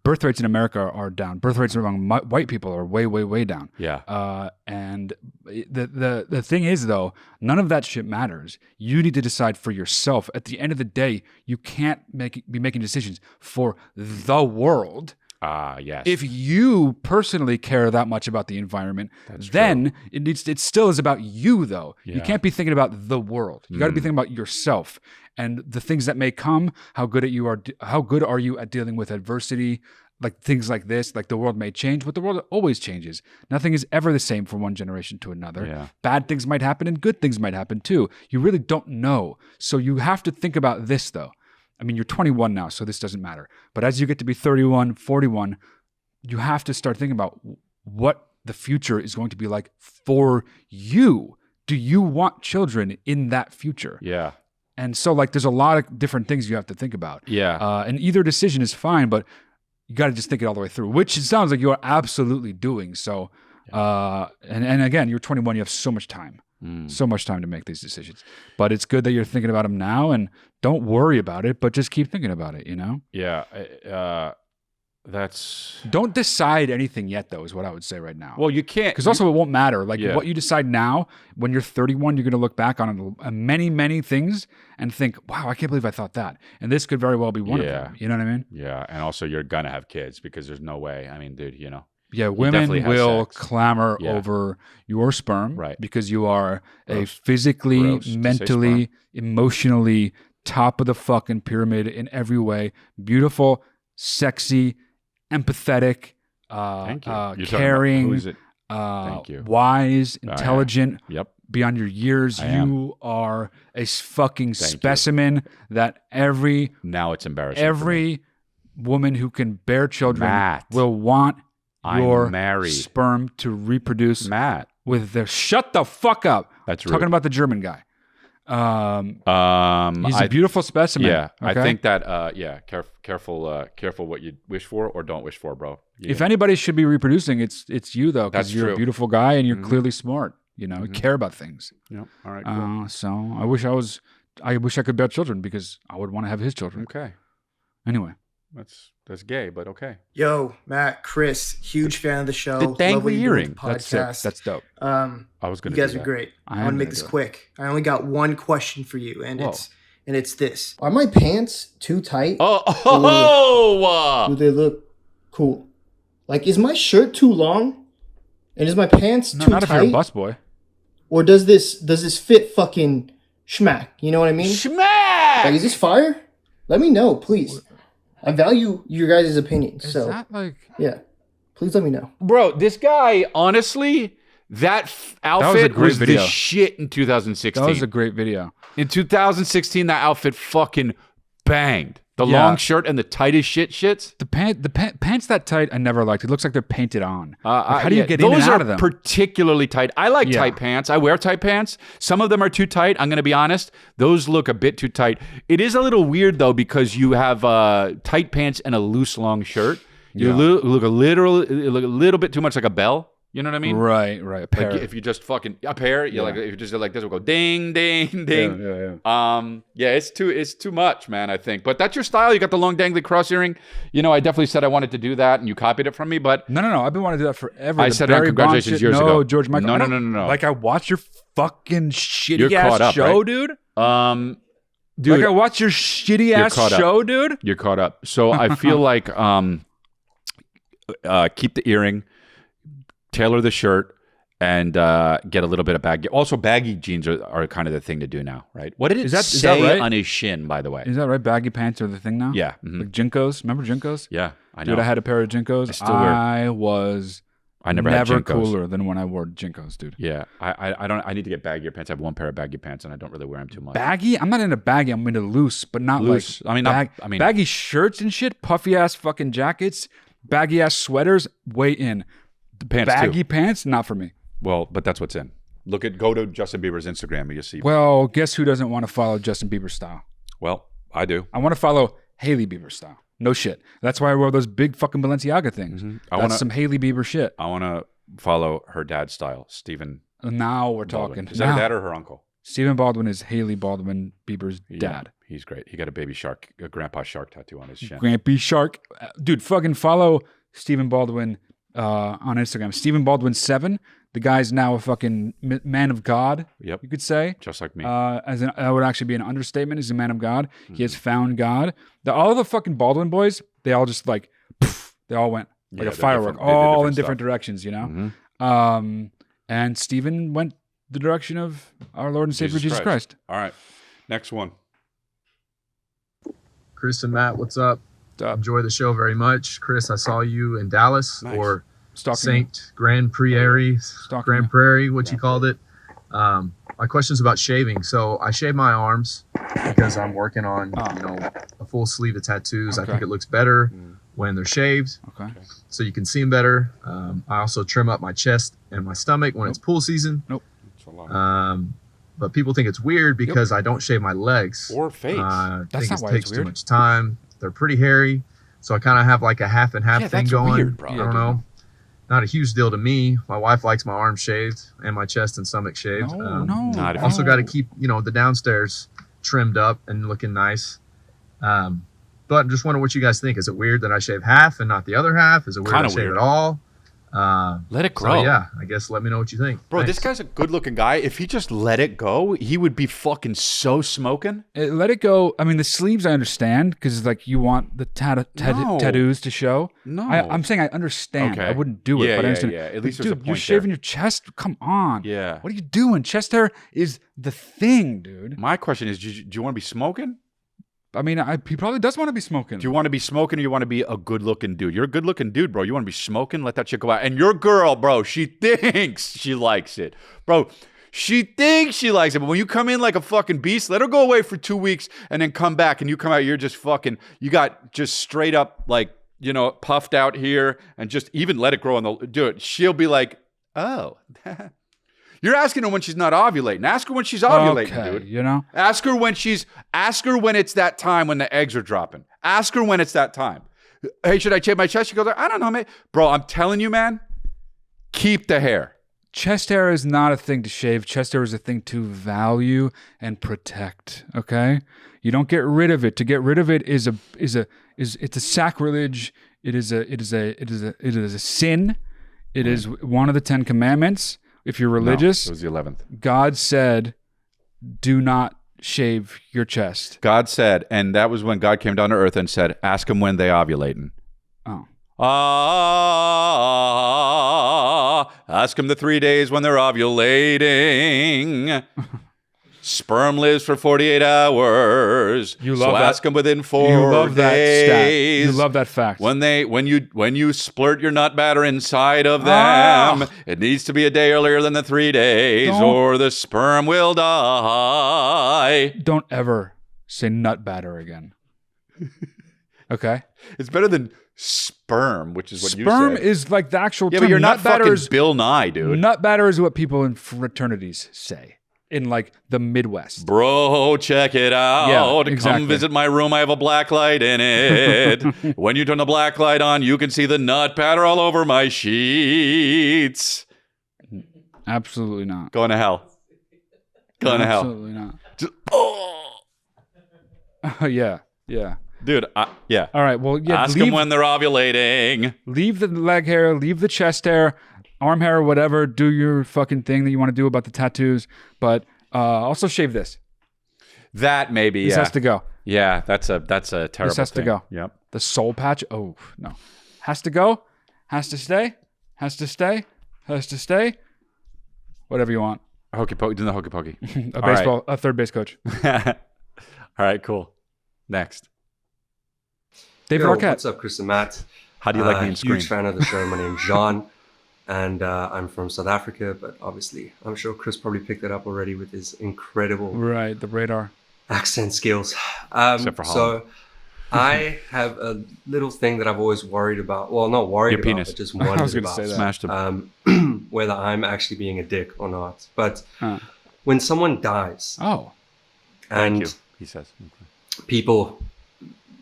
birth rates in America are down. Birth rates among white people are way, way, way down. yeah. And the thing is, though, none of that shit matters. You need to decide for yourself. At the end of the day, you can't be making decisions for the world. Yes. If you personally care that much about the environment, then it still is about you, though. You Yeah. can't be thinking about the world. You got to be thinking about yourself and the things that may come. How good are you at dealing with adversity? Like things like this, like the world may change, but the world always changes. Nothing is ever the same from one generation to another. Yeah. Bad things might happen and good things might happen too. You really don't know. So you have to think about this, though. I mean, you're 21 now, so this doesn't matter. But as you get to be 31, 41, you have to start thinking about what the future is going to be like for you. Do you want children in that future? Yeah. And so like there's a lot of different things you have to think about. Yeah. And either decision is fine, but you got to just think it all the way through, which it sounds like you are absolutely doing. So, and again, you're 21, you have so much time. So much time to make these decisions. But it's good that you're thinking about them now, and don't worry about it, but just keep thinking about it, you know? Yeah. Don't decide anything yet, though, is what I would say right now. Well, you can't. Because also it won't matter. Like what you decide now, when you're 31, you're going to look back on many, many things and think, wow, I can't believe I thought that. And this could very well be one of them. You know what I mean? Yeah. And also you're going to have kids because there's no way. I mean, dude, you know. Yeah, women will sex. clamor over your sperm because you are a physically, Gross mentally, emotionally top of the fucking pyramid in every way. Beautiful, sexy, empathetic, caring, wise, intelligent, beyond your years. You are a fucking specimen that now it's embarrassing. Every woman who can bear children will want your sperm to reproduce with their shut the fuck up. That's rude. Talking about the German guy. He's a beautiful specimen. Yeah, okay? I think that careful what you wish for or don't wish for, bro. If anybody should be reproducing, it's you though, because you're true. a beautiful guy and you're clearly smart. You know, you care about things. Yeah. All right. Cool. So I wish I could bear children because I would want to have his children. Okay. Anyway. That's gay, but okay. Yo, Matt, Chris, huge fan of the show. The Love what you dangly do earring. with the podcast. That's dope. I was gonna. You guys are great. I want to make this quick. I only got one question for you, and it's this: are my pants too tight? Do they look cool? Like, is my shirt too long? And is my pants too tight? Not if you're a busboy. Or does this fit fucking schmack? You know what I mean? Schmack! Like, is this fire? Let me know, please. I value your guys' opinions. Is so that like... Yeah. Please let me know. Bro, this guy, honestly, that outfit was the shit in 2016. That was a great video. In 2016, that outfit fucking banged. The long shirt and the tightest shits. The pants that tight, I never liked. It looks like they're painted on. How do you get in and out of them? Those are particularly tight. I like tight pants. I wear tight pants. Some of them are too tight. I'm going to be honest. Those look a bit too tight. It is a little weird, though, because you have tight pants and a loose, long shirt. You look a little bit too much like a bell. You know what I mean? Right. A pair. Like if you just fucking a pair, you're like if you just like this, will go ding, ding, ding. Yeah. It's too much, man. I think, but that's your style. You got the long dangly cross earring. You know, I definitely said I wanted to do that, and you copied it from me. But no. I've been wanting to do that forever. I said congratulations years ago. No, George Michael. No. Like I watched your fucking shitty ass show, right? Dude. Dude, like I watched your shitty ass show, dude. You're caught up. So I feel like keep the earring. Tailor the shirt and get a little bit of baggy. Also, baggy jeans are kind of the thing to do now, right? What did it say right? on his shin, by the way? Is that right? Baggy pants are the thing now? Yeah. Like Jinkos. Remember Jinkos? Yeah, I know. Dude, I had a pair of Jinkos. I never had Jinkos. Cooler than when I wore Jinkos, dude. Yeah. I need to get baggier pants. I have one pair of baggy pants and I don't really wear them too much. Baggy? I'm not into baggy. I'm into loose, but not loose. Like baggy shirts and shit, puffy ass fucking jackets, baggy ass sweaters, way in. Pants baggy pants, not for me. Well, but that's what's in. Go to Justin Bieber's Instagram and you'll see. Well, guess who doesn't want to follow Justin Bieber style? Well, I do. I want to follow Hailey Bieber style. No shit. That's why I wore those big fucking Balenciaga things. That's some Hailey Bieber shit. I want to follow her dad's style, Stephen. Now we're Baldwin. talking. Is that her dad or her uncle? Stephen Baldwin is Hailey Baldwin Bieber's dad. He's great. He got a grandpa shark tattoo on his shin. Grampy shark. Dude, fucking follow Stephen Baldwin on Instagram. Stephen Baldwin 7. The guy's now a fucking man of God. Yep. You could say. Just like me. That would actually be an understatement. He's a man of God. He has found God. All the fucking Baldwin boys, they all just like, poof, they all went like a firework, all in different directions, you know? And Stephen went the direction of our Lord and Savior Jesus Christ. All right. Next one. Chris and Matt, what's up? Enjoy the show very much. Chris, I saw you in Dallas or St. Grand Prairie, what you called it. My question's about shaving. So I shave my arms because I'm working on, a full sleeve of tattoos. I think it looks better when they're shaved. Okay. So you can see them better. I also trim up my chest and my stomach when it's pool season. Nope. The but people think it's weird because I don't shave my legs or face. That's not why it takes too much time. They're pretty hairy, so I kind of have like a half and half thing going. Weird, bro. I don't know. Not a huge deal to me. My wife likes my arms shaved and my chest and stomach shaved. Not also got to keep, the downstairs trimmed up and looking nice. But I'm just wondering what you guys think. Is it weird that I shave half and not the other half? Is it weird I shave it all? Let it grow. So yeah, I guess let me know what you think. Bro, Thanks. this guy's a good-looking guy. If he just let it go, he would be fucking so smoking. Let it go. I mean, the sleeves I understand because like you want the tattoos to show. No, I'm saying I understand. Okay. I wouldn't do it, but I understand. Yeah. At least dude, there's a point you're shaving there. your chest. Come on. Yeah. What are you doing? Chest hair is the thing, dude. My question is, do you want to be smoking? I mean, he probably does want to be smoking. Do you want to be smoking or you want to be a good-looking dude? You're a good-looking dude, bro. You want to be smoking? Let that shit go out. And your girl, bro, she thinks she likes it. Bro, she thinks she likes it. But when you come in like a fucking beast, let her go away for 2 weeks and then come back and you come out, you're just fucking, you got just straight up like, puffed out here and just even let it grow on do it. She'll be like, oh, you're asking her when she's not ovulating. Ask her when she's ovulating, dude. Ask her when it's that time when the eggs are dropping. Ask her when it's that time. Hey, should I shave my chest? She goes, I don't know, man. Bro, I'm telling you, man, keep the hair. Chest hair is not a thing to shave. Chest hair is a thing to value and protect. Okay? You don't get rid of it. To get rid of it is it's a sacrilege. It is a sin. It is one of the 10 commandments. If you're religious, it was the 11th. God said, do not shave your chest. God said, and that was when God came down to earth and said, ask them when they ovulating. Oh. Ask them the 3 days when they're ovulating. Sperm lives for 48 hours. You love so that. Ask them within 4 you love days. That stat. You love that fact. When you splurt your nut batter inside of them, it needs to be a day earlier than the 3 days, or the sperm will die. Don't ever say nut batter again. Okay? It's better than sperm, which is what you said. Sperm is like the actual term. But you're not nut batter fucking Bill Nye, dude. Nut batter is what people in fraternities say. In like the Midwest. Bro, check it out. Yeah, exactly. Come visit my room. I have a black light in it. When you turn the black light on, you can see the nut patter all over my sheets. Absolutely not. Going to hell. Going to hell. Absolutely not. Just, yeah. Dude, yeah. All right, well, yeah. Ask them when they're ovulating. Leave the leg hair, leave the chest hair, arm hair, whatever. Do your fucking thing that you want to do about the tattoos, but also shave this. That maybe, This has to go. Yeah, that's a terrible This has thing. to go. Yep. The soul patch, oh, no. Has to go, has to stay, has to stay, has to stay. Whatever you want. Hokey pokey, do the hokey pokey. A third base coach. All right, cool. Next. David Arquette. What's up, Chris and Matt? How do you like me in Scream? Huge fan of the show. My name's Jean, and I'm from South Africa, but obviously, I'm sure Chris probably picked it up already with his incredible the radar accent skills. Except for Holland. So, I have a little thing that I've always worried about. Well, not worried Your about, penis. but just wondered I was going to about. say that. Smashed him. Whether I'm actually being a dick or not. But when someone dies, Oh. Thank and you, he says. people,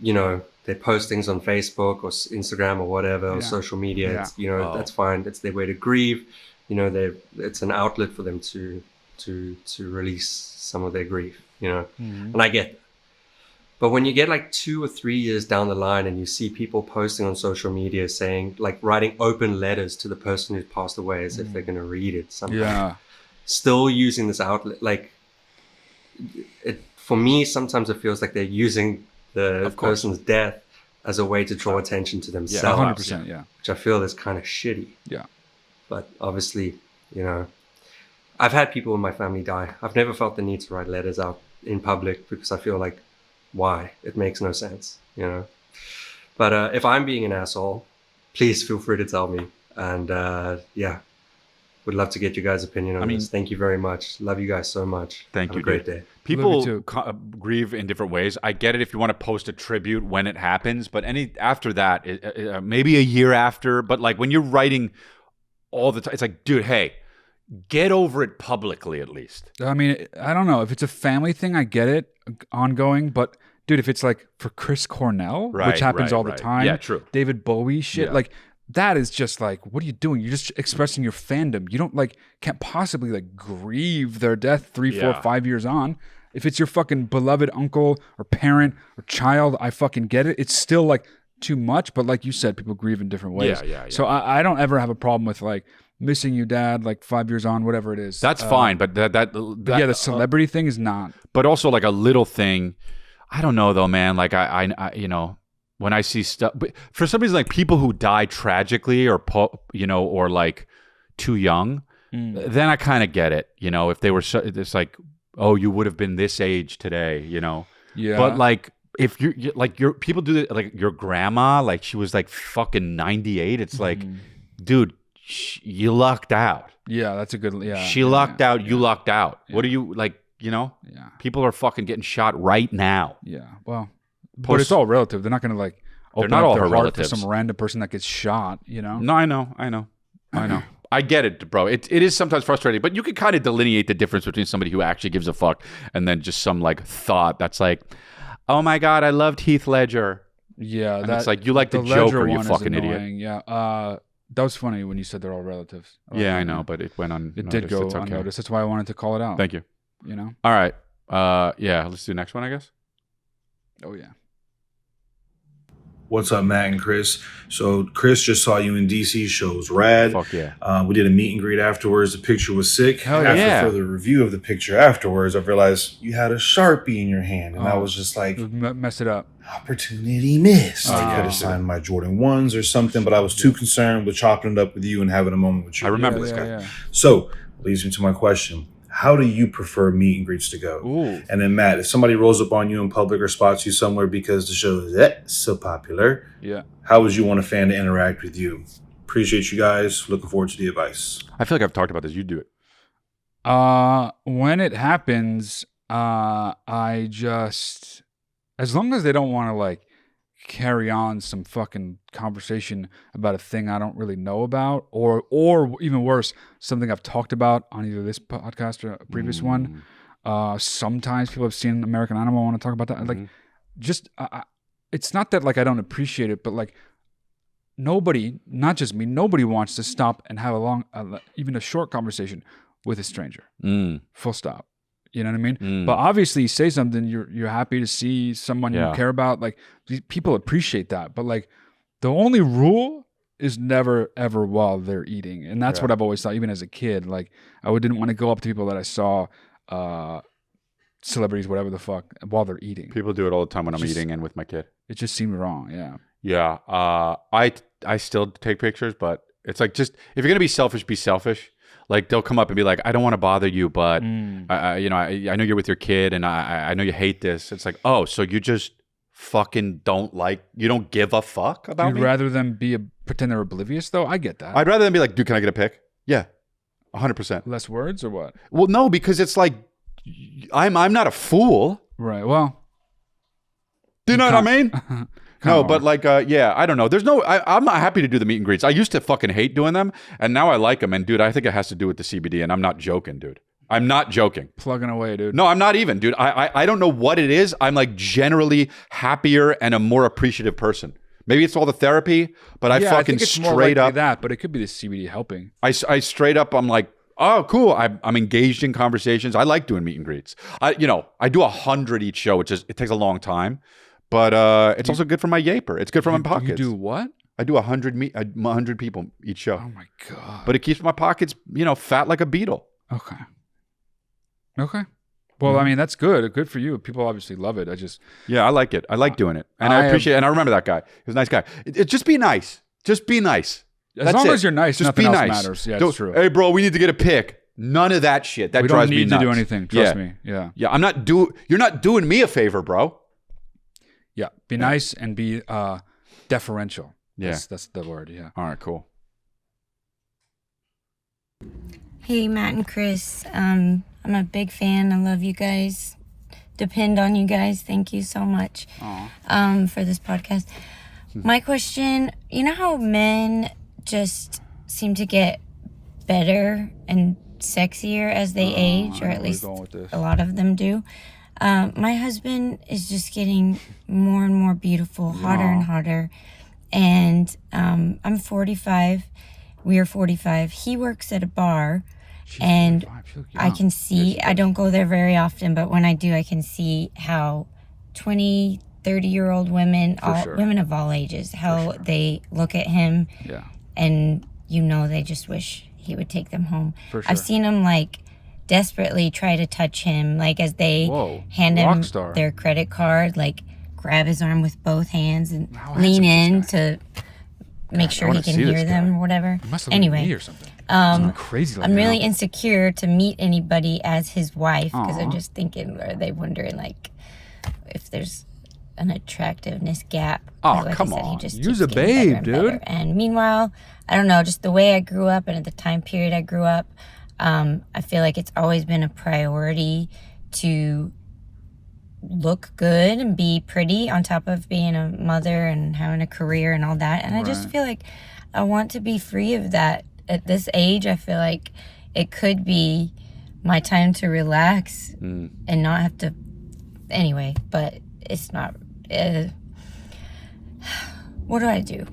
they post things on Facebook or Instagram or whatever, or social media. Yeah. It's, that's fine. It's their way to grieve. It's an outlet for them to release some of their grief. And I get that. But when you get like 2 or 3 years down the line and you see people posting on social media saying, like, writing open letters to the person who's passed away as if they're going to read it somehow. Yeah. Still using this outlet, like, for me, sometimes it feels like they're using the person's death as a way to draw attention to themselves. 100%, yeah. Which I feel is kind of shitty. Yeah. But obviously, I've had people in my family die. I've never felt the need to write letters out in public because I feel like, why? It makes no sense, But if I'm being an asshole, please feel free to tell me. And would love to get your guys' opinion on this. Thank you very much. Love you guys so much. Thank Have you. a great day. People grieve in different ways. I get it if you want to post a tribute when it happens, but after that, maybe a year after. But like when you're writing all the time, it's like, dude, hey, get over it publicly at least. I mean, I don't know. If it's a family thing, I get it, ongoing. But, dude, if it's like for Chris Cornell, which happens all the time. Yeah, true. David Bowie shit. Like, that is just like, what are you doing? You're just expressing your fandom. You don't like, can't possibly like grieve their death 3, 4, 5 years on. If it's your fucking beloved uncle or parent or child, I fucking get it. It's still like too much. But like you said, people grieve in different ways. Yeah. So I don't ever have a problem with like missing you, dad, like 5 years on, whatever it is. That's fine. But that the celebrity thing is not. But also like a little thing. I don't know though, man. Like I you know, when I see stuff, but for some reason, like people who die tragically or or like too young, then I kind of get it. You know, if they were, it's like, oh, you would have been this age today. You know, But like, if you're like people do that, like your grandma, like she was like fucking 98. It's like, dude, you lucked out. Yeah, that's a good. Yeah, she lucked out. You lucked out. What are you like? You know, people are fucking getting shot right now. Yeah, well. But it's all relative. They're not going to like open not up all their her heart relatives. for some random person that gets shot, you know? No, I know. I get it, bro. It is sometimes frustrating, but you can kind of delineate the difference between somebody who actually gives a fuck and then just some like thought that's like, oh my God, I loved Heath Ledger. Yeah. And it's like, you like the Joker, you fucking idiot. Yeah. That was funny when you said they're all relatives. Yeah, I know, but it went on. It did go unnoticed. That's why I wanted to call it out. Thank you. You know? All right. Yeah, let's do the next one, I guess. Oh, yeah. What's up, Matt and Chris? So Chris just saw you in DC. Shows rad. Fuck yeah. We did a meet and greet afterwards. The picture was sick. Hell After yeah. further review of the picture afterwards, I realized you had a Sharpie in your hand. And I was just like, mess it up. Opportunity missed. I could yeah. have signed my Jordan 1s or something, but I was too concerned with chopping it up with you and having a moment with you. I remember this this guy. guy. So, leads me to my question. How do you prefer meet and greets to go? Ooh. And then, Matt, if somebody rolls up on you in public or spots you somewhere because the show is so popular, how would you want a fan to interact with you? Appreciate you guys. Looking forward to the advice. I feel like I've talked about this. You do it. When it happens, I just, as long as they don't want to like carry on some fucking conversation about a thing I don't really know about, or even worse, something I've talked about on either this podcast or a previous one. Sometimes people have seen American Animal, want to talk about that. Like, just it's not that like I don't appreciate it, but like nobody, not just me, nobody wants to stop and have a long, even a short conversation with a stranger. Full stop. You know what I mean? But obviously, you say something, you're happy to see someone you care about. Like, people appreciate that. But like, the only rule is never ever while they're eating, and that's what I've always thought. Even as a kid, like I didn't want to go up to people that I saw, celebrities, whatever the fuck, while they're eating. People do it all the time when I'm eating and with my kid. It just seemed wrong. Yeah. Yeah. I still take pictures, but it's like, just if you're gonna be selfish, be selfish. Like, they'll come up and be like, I don't want to bother you, but I know you're with your kid, and I know you hate this. It's like, oh, so you just fucking you don't give a fuck about me? You'd rather them pretend they're oblivious, though? I get that. I'd rather them be like, dude, can I get a pic? Yeah, 100%. Less words or what? Well, no, because it's like, I'm not a fool. Right. Well, do you know what I mean? No, but like, yeah, I don't know. I'm not happy to do the meet and greets. I used to fucking hate doing them, and now I like them. And dude, I think it has to do with the CBD, and I'm not joking, dude. I'm not joking. Plugging away, dude. No, I'm not even, dude. I don't know what it is. I'm like generally happier and a more appreciative person. Maybe it's all the therapy, but I fucking think it's straight more likely up that, but it could be the CBD helping. I straight up, I'm like, oh, cool. I'm engaged in conversations. I like doing meet and greets. I do 100 each show, which it takes a long time. But it's also good for my yaper. It's good for my pockets. You do what? I do 100 people each show. Oh my God. But it keeps my pockets, fat like a beetle. Okay. Well, I mean, that's good. Good for you. People obviously love it. Yeah, I like it. I like doing it. And I appreciate it. And I remember that guy. He was a nice guy. Just be nice. Just be nice. As long as you're nice, just nothing else matters. Yeah, it's true. Hey, bro, we need to get a pic. None of that shit. That drives me nuts. We don't need to do anything. Trust me. Yeah. Yeah, you're not doing me a favor, bro. Yeah, be nice and be deferential. Yeah. That's the word, yeah. All right, cool. Hey, Matt and Chris. I'm a big fan. I love you guys. Depend on you guys. Thank you so much for this podcast. My question, you know how men just seem to get better and sexier as they age, or at least a lot of them do. My husband is just getting more and more beautiful, hotter and hotter. And I'm 45. We are 45. He works at a bar. And I can see, I don't go there very often, but when I do, I can see how 20, 30-year-old women, women of all ages, how they look at him. Yeah. And they just wish he would take them home. I've seen them like desperately try to touch him, like as they hand him their credit card, like grab his arm with both hands and lean in to make sure he can hear them or whatever. Anyway, or something. Crazy like I'm really insecure to meet anybody as his wife because I'm just thinking, are they wondering like if there's an attractiveness gap? Oh, come on. Use a babe, dude. And meanwhile, I don't know, just the way I grew up and at the time period I grew up, I feel like it's always been a priority to look good and be pretty on top of being a mother and having a career and all that. And I just feel like I want to be free of that. At this age, I feel like it could be my time to relax and not have to... Anyway, but it's not... what do I do?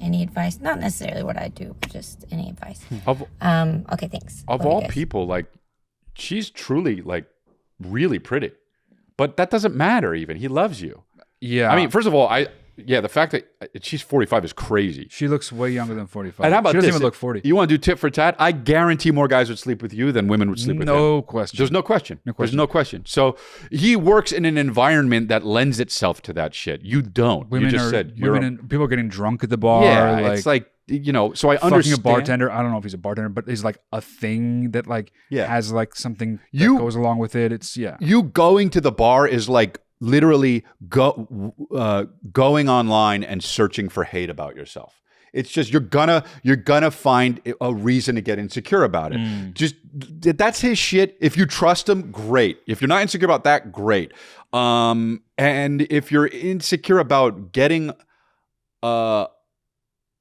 Any advice? Not necessarily what I do, but just any advice. Okay, thanks. Of all people, like, she's truly, like, really pretty. But that doesn't matter even. He loves you. Yeah. I mean, first of all, the fact that she's 45 is crazy. She looks way younger than 45. And how about she doesn't this? even look 40. You want to do tit for tat? I guarantee more guys would sleep with you than women would sleep with him. No question. There's no question. There's no question. So he works in an environment that lends itself to that shit. You don't. Women you just said people are getting drunk at the bar. Yeah, it's like, so I understand. A bartender. I don't know if he's a bartender, but he's like a thing that like has like something that goes along with it. It's You going to the bar is like literally going online and searching for hate about yourself. It's just you're gonna find a reason to get insecure about it. Just that's his shit. If you trust him, great. If you're not insecure about that, great. And if you're insecure about getting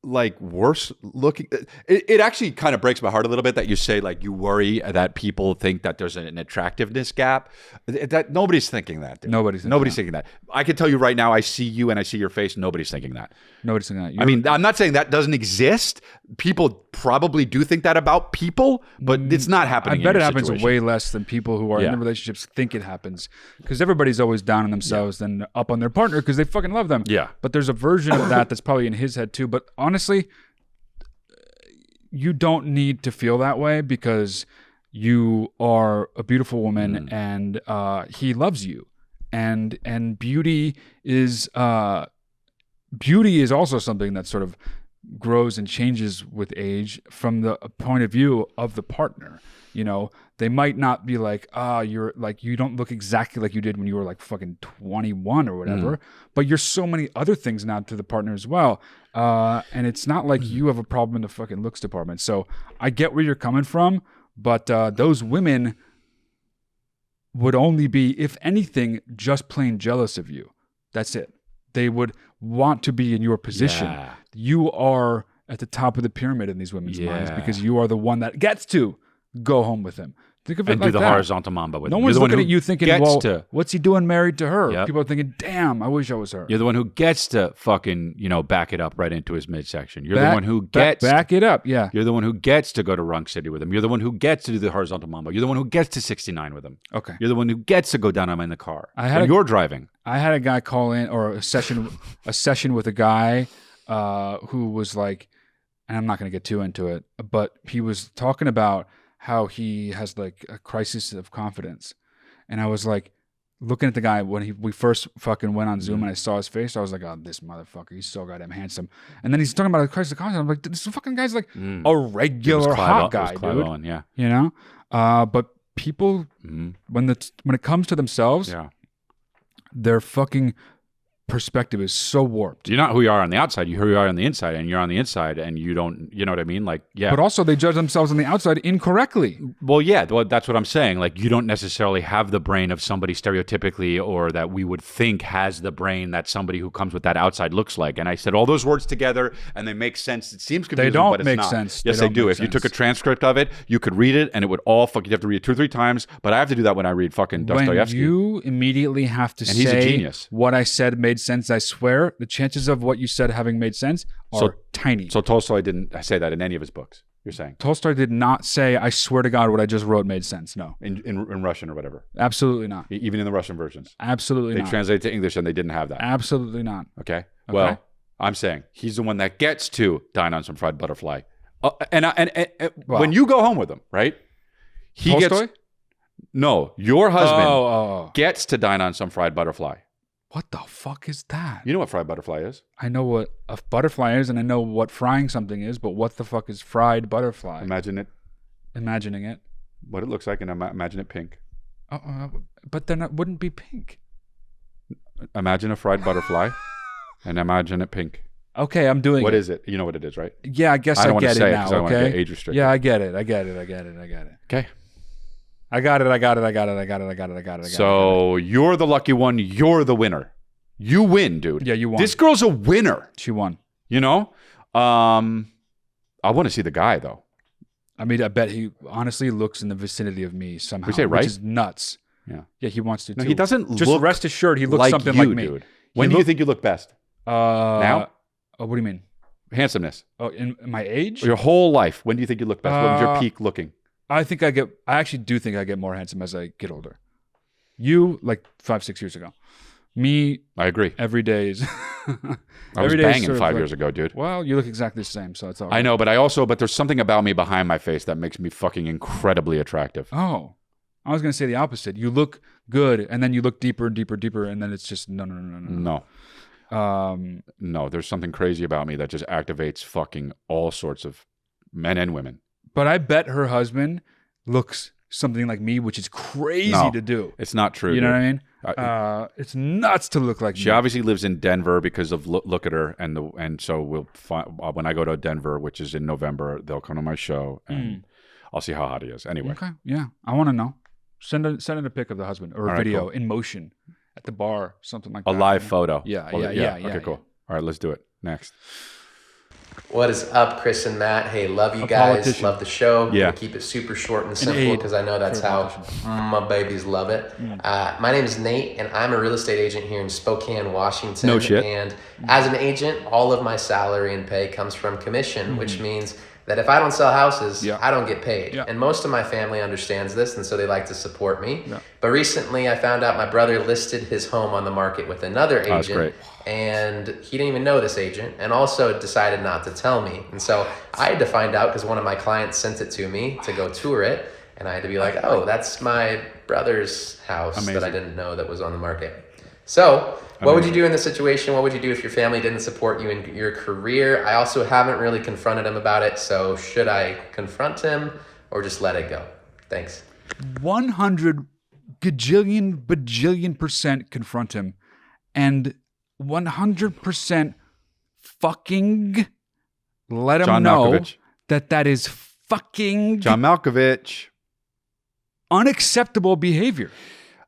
like worse looking, it actually kind of breaks my heart a little bit that you say like you worry that people think that there's an attractiveness gap. That nobody's thinking that. Dude. Nobody's thinking that. I can tell you right now, I see you and I see your face. Nobody's thinking that. Nobody's thinking that. I mean, I'm not saying that doesn't exist. People probably do think that about people, but it's not happening. I bet it happens way less than people who are in the relationships think it happens, because everybody's always down on themselves and up on their partner because they fucking love them. Yeah. But there's a version of that that's probably in his head too. But honestly, you don't need to feel that way because you are a beautiful woman and he loves you, and beauty is also something that sort of grows and changes with age from the point of view of the partner. They might not be like, you're like, you don't look exactly like you did when you were like fucking 21 or whatever, but you're so many other things now to the partner as well. And it's not like you have a problem in the fucking looks department. So I get where you're coming from, but those women would only be, if anything, just plain jealous of you. That's it. They would want to be in your position. Yeah. You are at the top of the pyramid in these women's minds because you are the one that gets to go home with him. Think of it and like do the that. horizontal mamba with him. No one's looking at you thinking, well, what's he doing married to her? Yep. People are thinking, damn, I wish I was her. You're the one who gets to fucking, back it up right into his midsection. You're the one who gets... Back it up, yeah. You're the one who gets to go to Runk City with him. You're the one who gets to do the horizontal mambo. You're the one who gets to 69 with him. Okay. You're the one who gets to go down him in the car. You're driving. I had a guy call in, or a session with a guy who was like, and I'm not going to get too into it, but he was talking about how he has like a crisis of confidence. And I was like, looking at the guy when we first fucking went on Zoom and I saw his face, I was like, oh, this motherfucker, he's so goddamn handsome. And then he's talking about a crisis of confidence. I'm like, this fucking guy's like a regular hot guy, dude. Owen, yeah. But people, when it comes to themselves, they're fucking perspective is so warped. You're not who you are on the outside. You're who you are on the inside, and you're on the inside, and you don't. You know what I mean? Like, yeah. But also, they judge themselves on the outside incorrectly. Well, yeah. Well, that's what I'm saying. Like, you don't necessarily have the brain of somebody stereotypically, or that we would think has the brain that somebody who comes with that outside looks like. And I said all those words together, and they make sense. It seems confusing, they don't but it's make not. sense. Yes, they do. If you took a transcript of it, you could read it, and it would all fuck. You have to read it 2 or 3 times. But I have to do that when I read fucking Dostoevsky. When you immediately have to he's a say genius. What I said made sense, I swear, the chances of what you said having made sense are tiny. So Tolstoy didn't say that in any of his books, you're saying? Tolstoy did not say, I swear to God, what I just wrote made sense. No. In Russian or whatever? Absolutely not. Even in the Russian versions? Absolutely not. They translate to English and they didn't have that? Absolutely not. Okay. Well, I'm saying he's the one that gets to dine on some fried butterfly. When you go home with him, right? Tolstoy? No, your husband gets to dine on some fried butterfly. What the fuck is that? You know what fried butterfly is? I know what a butterfly is, and I know what frying something is, but what the fuck is fried butterfly? Imagining it. What it looks like, and imagine it pink. But then it wouldn't be pink. Imagine a fried butterfly, and imagine it pink. Okay, I'm doing it. What is it? You know what it is, right? Yeah, I guess I get it now, I don't want to okay? get age restricted. Yeah, I get it. Okay. I got it. So you're the lucky one. You're the winner. You win, dude. Yeah, you won. This girl's a winner. She won. You know? I want to see the guy, though. I mean, I bet he honestly looks in the vicinity of me somehow. We say right? Which is nuts. Yeah. Yeah, he wants to, too. No, he doesn't Just look rest assured, he looks like something you, like me. Dude. When do you think you look best? Now? Oh, what do you mean? Handsomeness. Oh, in my age? Your whole life. When do you think you look best? When was your peak looking? I actually do think I get more handsome as I get older. You, like 5-6 years ago. Me, I agree. Every day is. I was banging 5 years ago, dude. Well, you look exactly the same, so it's all right. I know, but there's something about me behind my face that makes me fucking incredibly attractive. Oh, I was going to say the opposite. You look good, and then you look deeper and deeper and deeper, and then it's just no. No, there's something crazy about me that just activates fucking all sorts of men and women. But I bet her husband looks something like me, which is crazy to do. It's not true. You know what I mean? It's nuts to look like me. She obviously lives in Denver because of look at her, and so we'll when I go to Denver, which is in November, they'll come to my show, and I'll see how hot he is. Anyway, okay, yeah, I want to know. Send in a pic of the husband or a video in motion at the bar, something like that. A live photo. Yeah. Okay, cool. All right, let's do it. Next. What is up, Chris and Matt? Hey, love you guys. Love the show. Yeah. We'll keep it super short and simple because I know that's how my babies love it. My name is Nate, and I'm a real estate agent here in Spokane, Washington. No shit. And as an agent, all of my salary and pay comes from commission, which means that if I don't sell houses, I don't get paid. And most of my family understands this, and so they like to support me. But recently, I found out my brother listed his home on the market with another agent. That's great. And he didn't even know this agent, and also decided not to tell me. And so I had to find out because one of my clients sent it to me to go tour it, and I had to be like, oh, that's my brother's house that I didn't know that was on the market. So what would you do in this situation? What would you do if your family didn't support you in your career? I also haven't really confronted him about it, so should I confront him or just let it go? Thanks. 100 gajillion bajillion percent confront him, and 100% fucking let him John know Malkovich. that is fucking John Malkovich. Unacceptable behavior.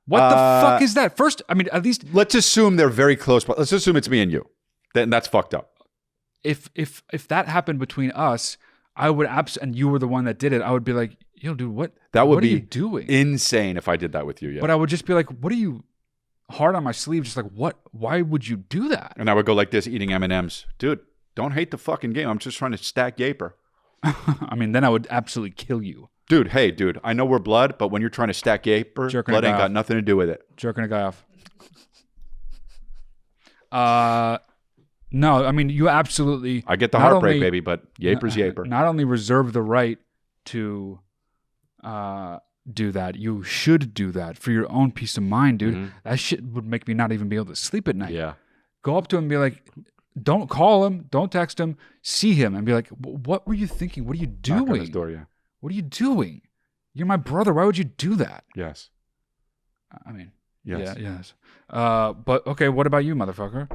What the fuck is that? First, I mean, at least let's assume they're very close. But let's assume it's me and you. Then that's fucked up. If that happened between us, I would and you were the one that did it. I would be like, yo, dude, what? That would what be are you doing? Insane if I did that with you. Yeah. But I would just be like, what are you? Hard on my sleeve, just like, what? Why would you do that? And I would go like this, eating M&Ms. Dude, don't hate the fucking game. I'm just trying to stack Yaper. I mean, then I would absolutely kill you. Dude, hey, dude, I know we're blood, but when you're trying to stack Yaper, blood ain't got nothing to do with it. Jerking a guy off. No, I mean, you absolutely... I get the heartbreak, baby, but Yaper's Yaper. Not only reserve the right to... do that. You should do that for your own peace of mind, dude. That shit would make me not even be able to sleep at night. Yeah. Go up to him and be like, don't call him, don't text him, see him and be like, what were you thinking? What are you doing? Knock on his door, yeah. What are you doing? You're my brother. Why would you do that? Yes. I mean, Yes. Yeah, yes. But okay, what about you, motherfucker?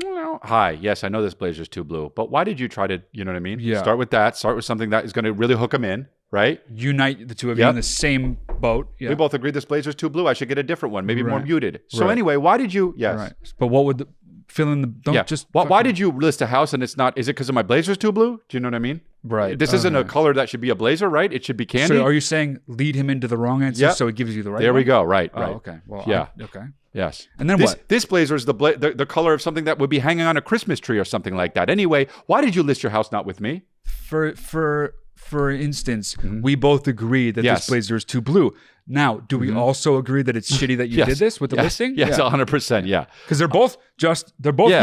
Well, hi. Yes, I know this blazer's too blue, but why did you try to, you know what I mean? Yeah. Start with that. Start with something that is going to really hook them in, right? Unite the two of you in the same boat. Yeah. We both agreed this blazer's too blue. I should get a different one, maybe more Right. muted. So Right. anyway, why did you? Yes. Right. But what would fill in the? Don't just. Why did you list a house and it's not? Is it because of my blazer's too blue? Do you know what I mean? Right. This isn't a color that should be a blazer, right? It should be candy. So are you saying lead him into the wrong answer so it gives you the right? There we one? go. Right. Oh, Right. okay. Well. Yeah. Okay. Yes. And then this, what? This blazer is the color of something that would be hanging on a Christmas tree or something like that. Anyway, why did you list your house not with me? For instance, we both agree that Yes. this blazer is too blue. Now, do we also agree that it's shitty that you Yes. did this with the listing? Yes, 100%. Yeah. Because they're both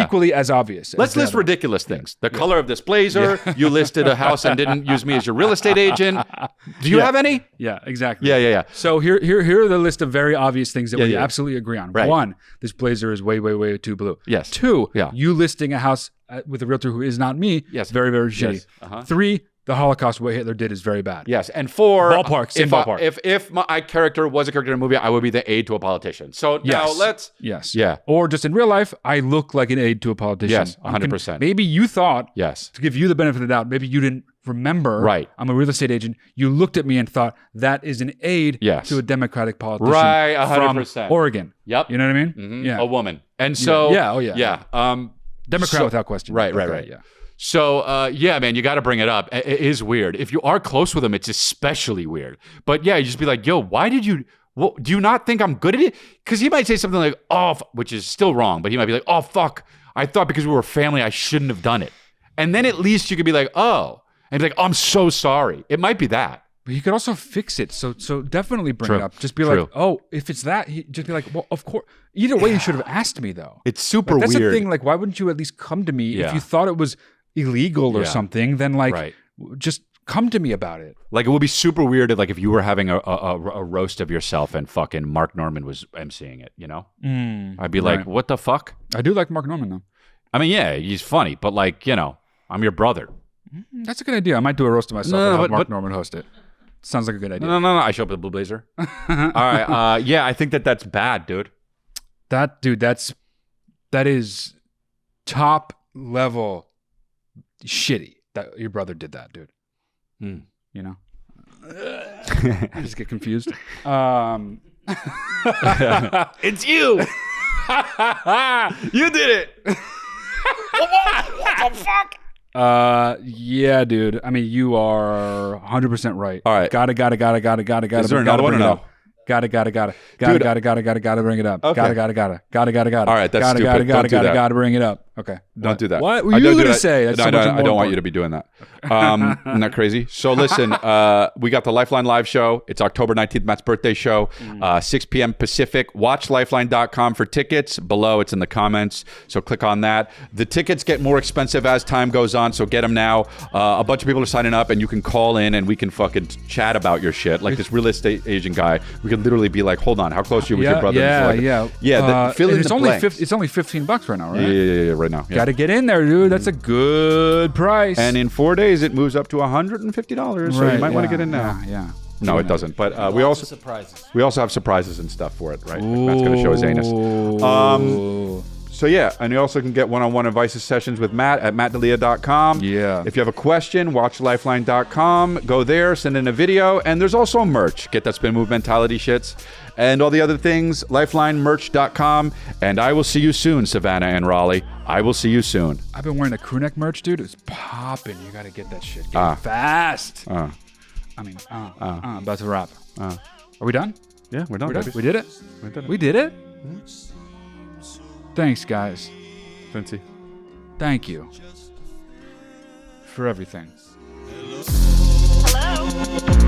equally as obvious. Let's list ridiculous things. The color of this blazer. You listed a house and didn't use me as your real estate agent. Do you have any? Yeah, exactly. Yeah. So here are the list of very obvious things that we yeah. absolutely agree on. Right. 1, this blazer is way, way, way too blue. Yes. 2, Yeah. you listing a house with a realtor who is not me. Yes. Very, very shitty. Yes. Uh-huh. 3, the Holocaust, what Hitler did is very bad. Yes, and 4, same ballpark. If my character was a character in a movie, I would be the aide to a politician. So now let's. Yes. Yeah. Or just in real life, I look like an aide to a politician. Yes, 100%. Maybe you thought, Yes. to give you the benefit of the doubt, maybe you didn't remember. Right. I'm a real estate agent. You looked at me and thought that is an aide to a Democratic politician. Right, 100%. From Oregon. Yep. You know what I mean? Mm-hmm. Yeah. A woman. And so. Yeah. Oh, yeah. Yeah. Democrat without question. Right. Yeah. So, man, you got to bring it up. It is weird. If you are close with him, it's especially weird. But yeah, you just be like, yo, why did you, do you not think I'm good at it? Because he might say something like, which is still wrong, but he might be like, oh, fuck. I thought because we were family, I shouldn't have done it. And then at least you could be like, oh. And be like, I'm so sorry. It might be that. But you could also fix it. So definitely bring True. it up. Just be True. like, oh, if it's that, just be like, well, of course. Either way, you should have asked me, though. It's super that's weird. the thing. Like, why wouldn't you at least come to me Yeah. if you thought it was illegal or something? Then just come to me about it. Like, it would be super weird if you were having a roast of yourself and fucking Mark Norman was emceeing it, you know? I'd be like, what the fuck? I do like Mark Norman, though. I mean, yeah, he's funny, but I'm your brother. That's a good idea. I might do a roast of myself and have Mark Norman host it. Sounds like a good idea. No. I show up with a blue blazer. All right. Yeah, I think that's bad, dude. That is top level shitty that your brother did that, dude. You know? I just get confused. It's you. You did it. What the fuck? Yeah, dude. I mean, you are 100% right. All right. Gotta. Is there another one or no? Gotta bring it up. Okay. Gotta. All right, that's stupid. Don't do that. Gotta bring it up. Okay. Don't do that. What were you gonna say? That's No, so much I more don't want you important. to be doing that. Isn't that crazy? So listen, we got the Lifeline live show. It's October 19th, Matt's birthday show, 6 p.m. Pacific. Watchlifeline.com for tickets. Below, it's in the comments. So click on that. The tickets get more expensive as time goes on, so get them now. A bunch of people are signing up, and you can call in, and we can fucking chat about your shit. Like this real estate agent guy, we can literally be like, hold on, how close are you with your brother? Fill in it's the only blanks. it's only $15 right now, right? Yeah, right now. Yeah. Gotta get in there, dude. That's a good price. And in 4 days, it moves up to $150. So you might want to get in now. Yeah. No, it doesn't. But we also have surprises and stuff for it, right? Like Matt's going to show his anus. So yeah, and you also can get one-on-one advice sessions with Matt at mattdalia.com. Yeah. If you have a question, watchlifeline.com. Go there, send in a video, and there's also merch. Get that spin move mentality shits and all the other things. Lifelinemerch.com. And I will see you soon, Savannah and Raleigh. I will see you soon. I've been wearing the crew neck merch, dude. It's popping. You got to get that shit. Get it fast. About to wrap. Are we done? Yeah, we're done. We did it? We did it? Thanks, guys. Fancy. Thank you for everything. Hello?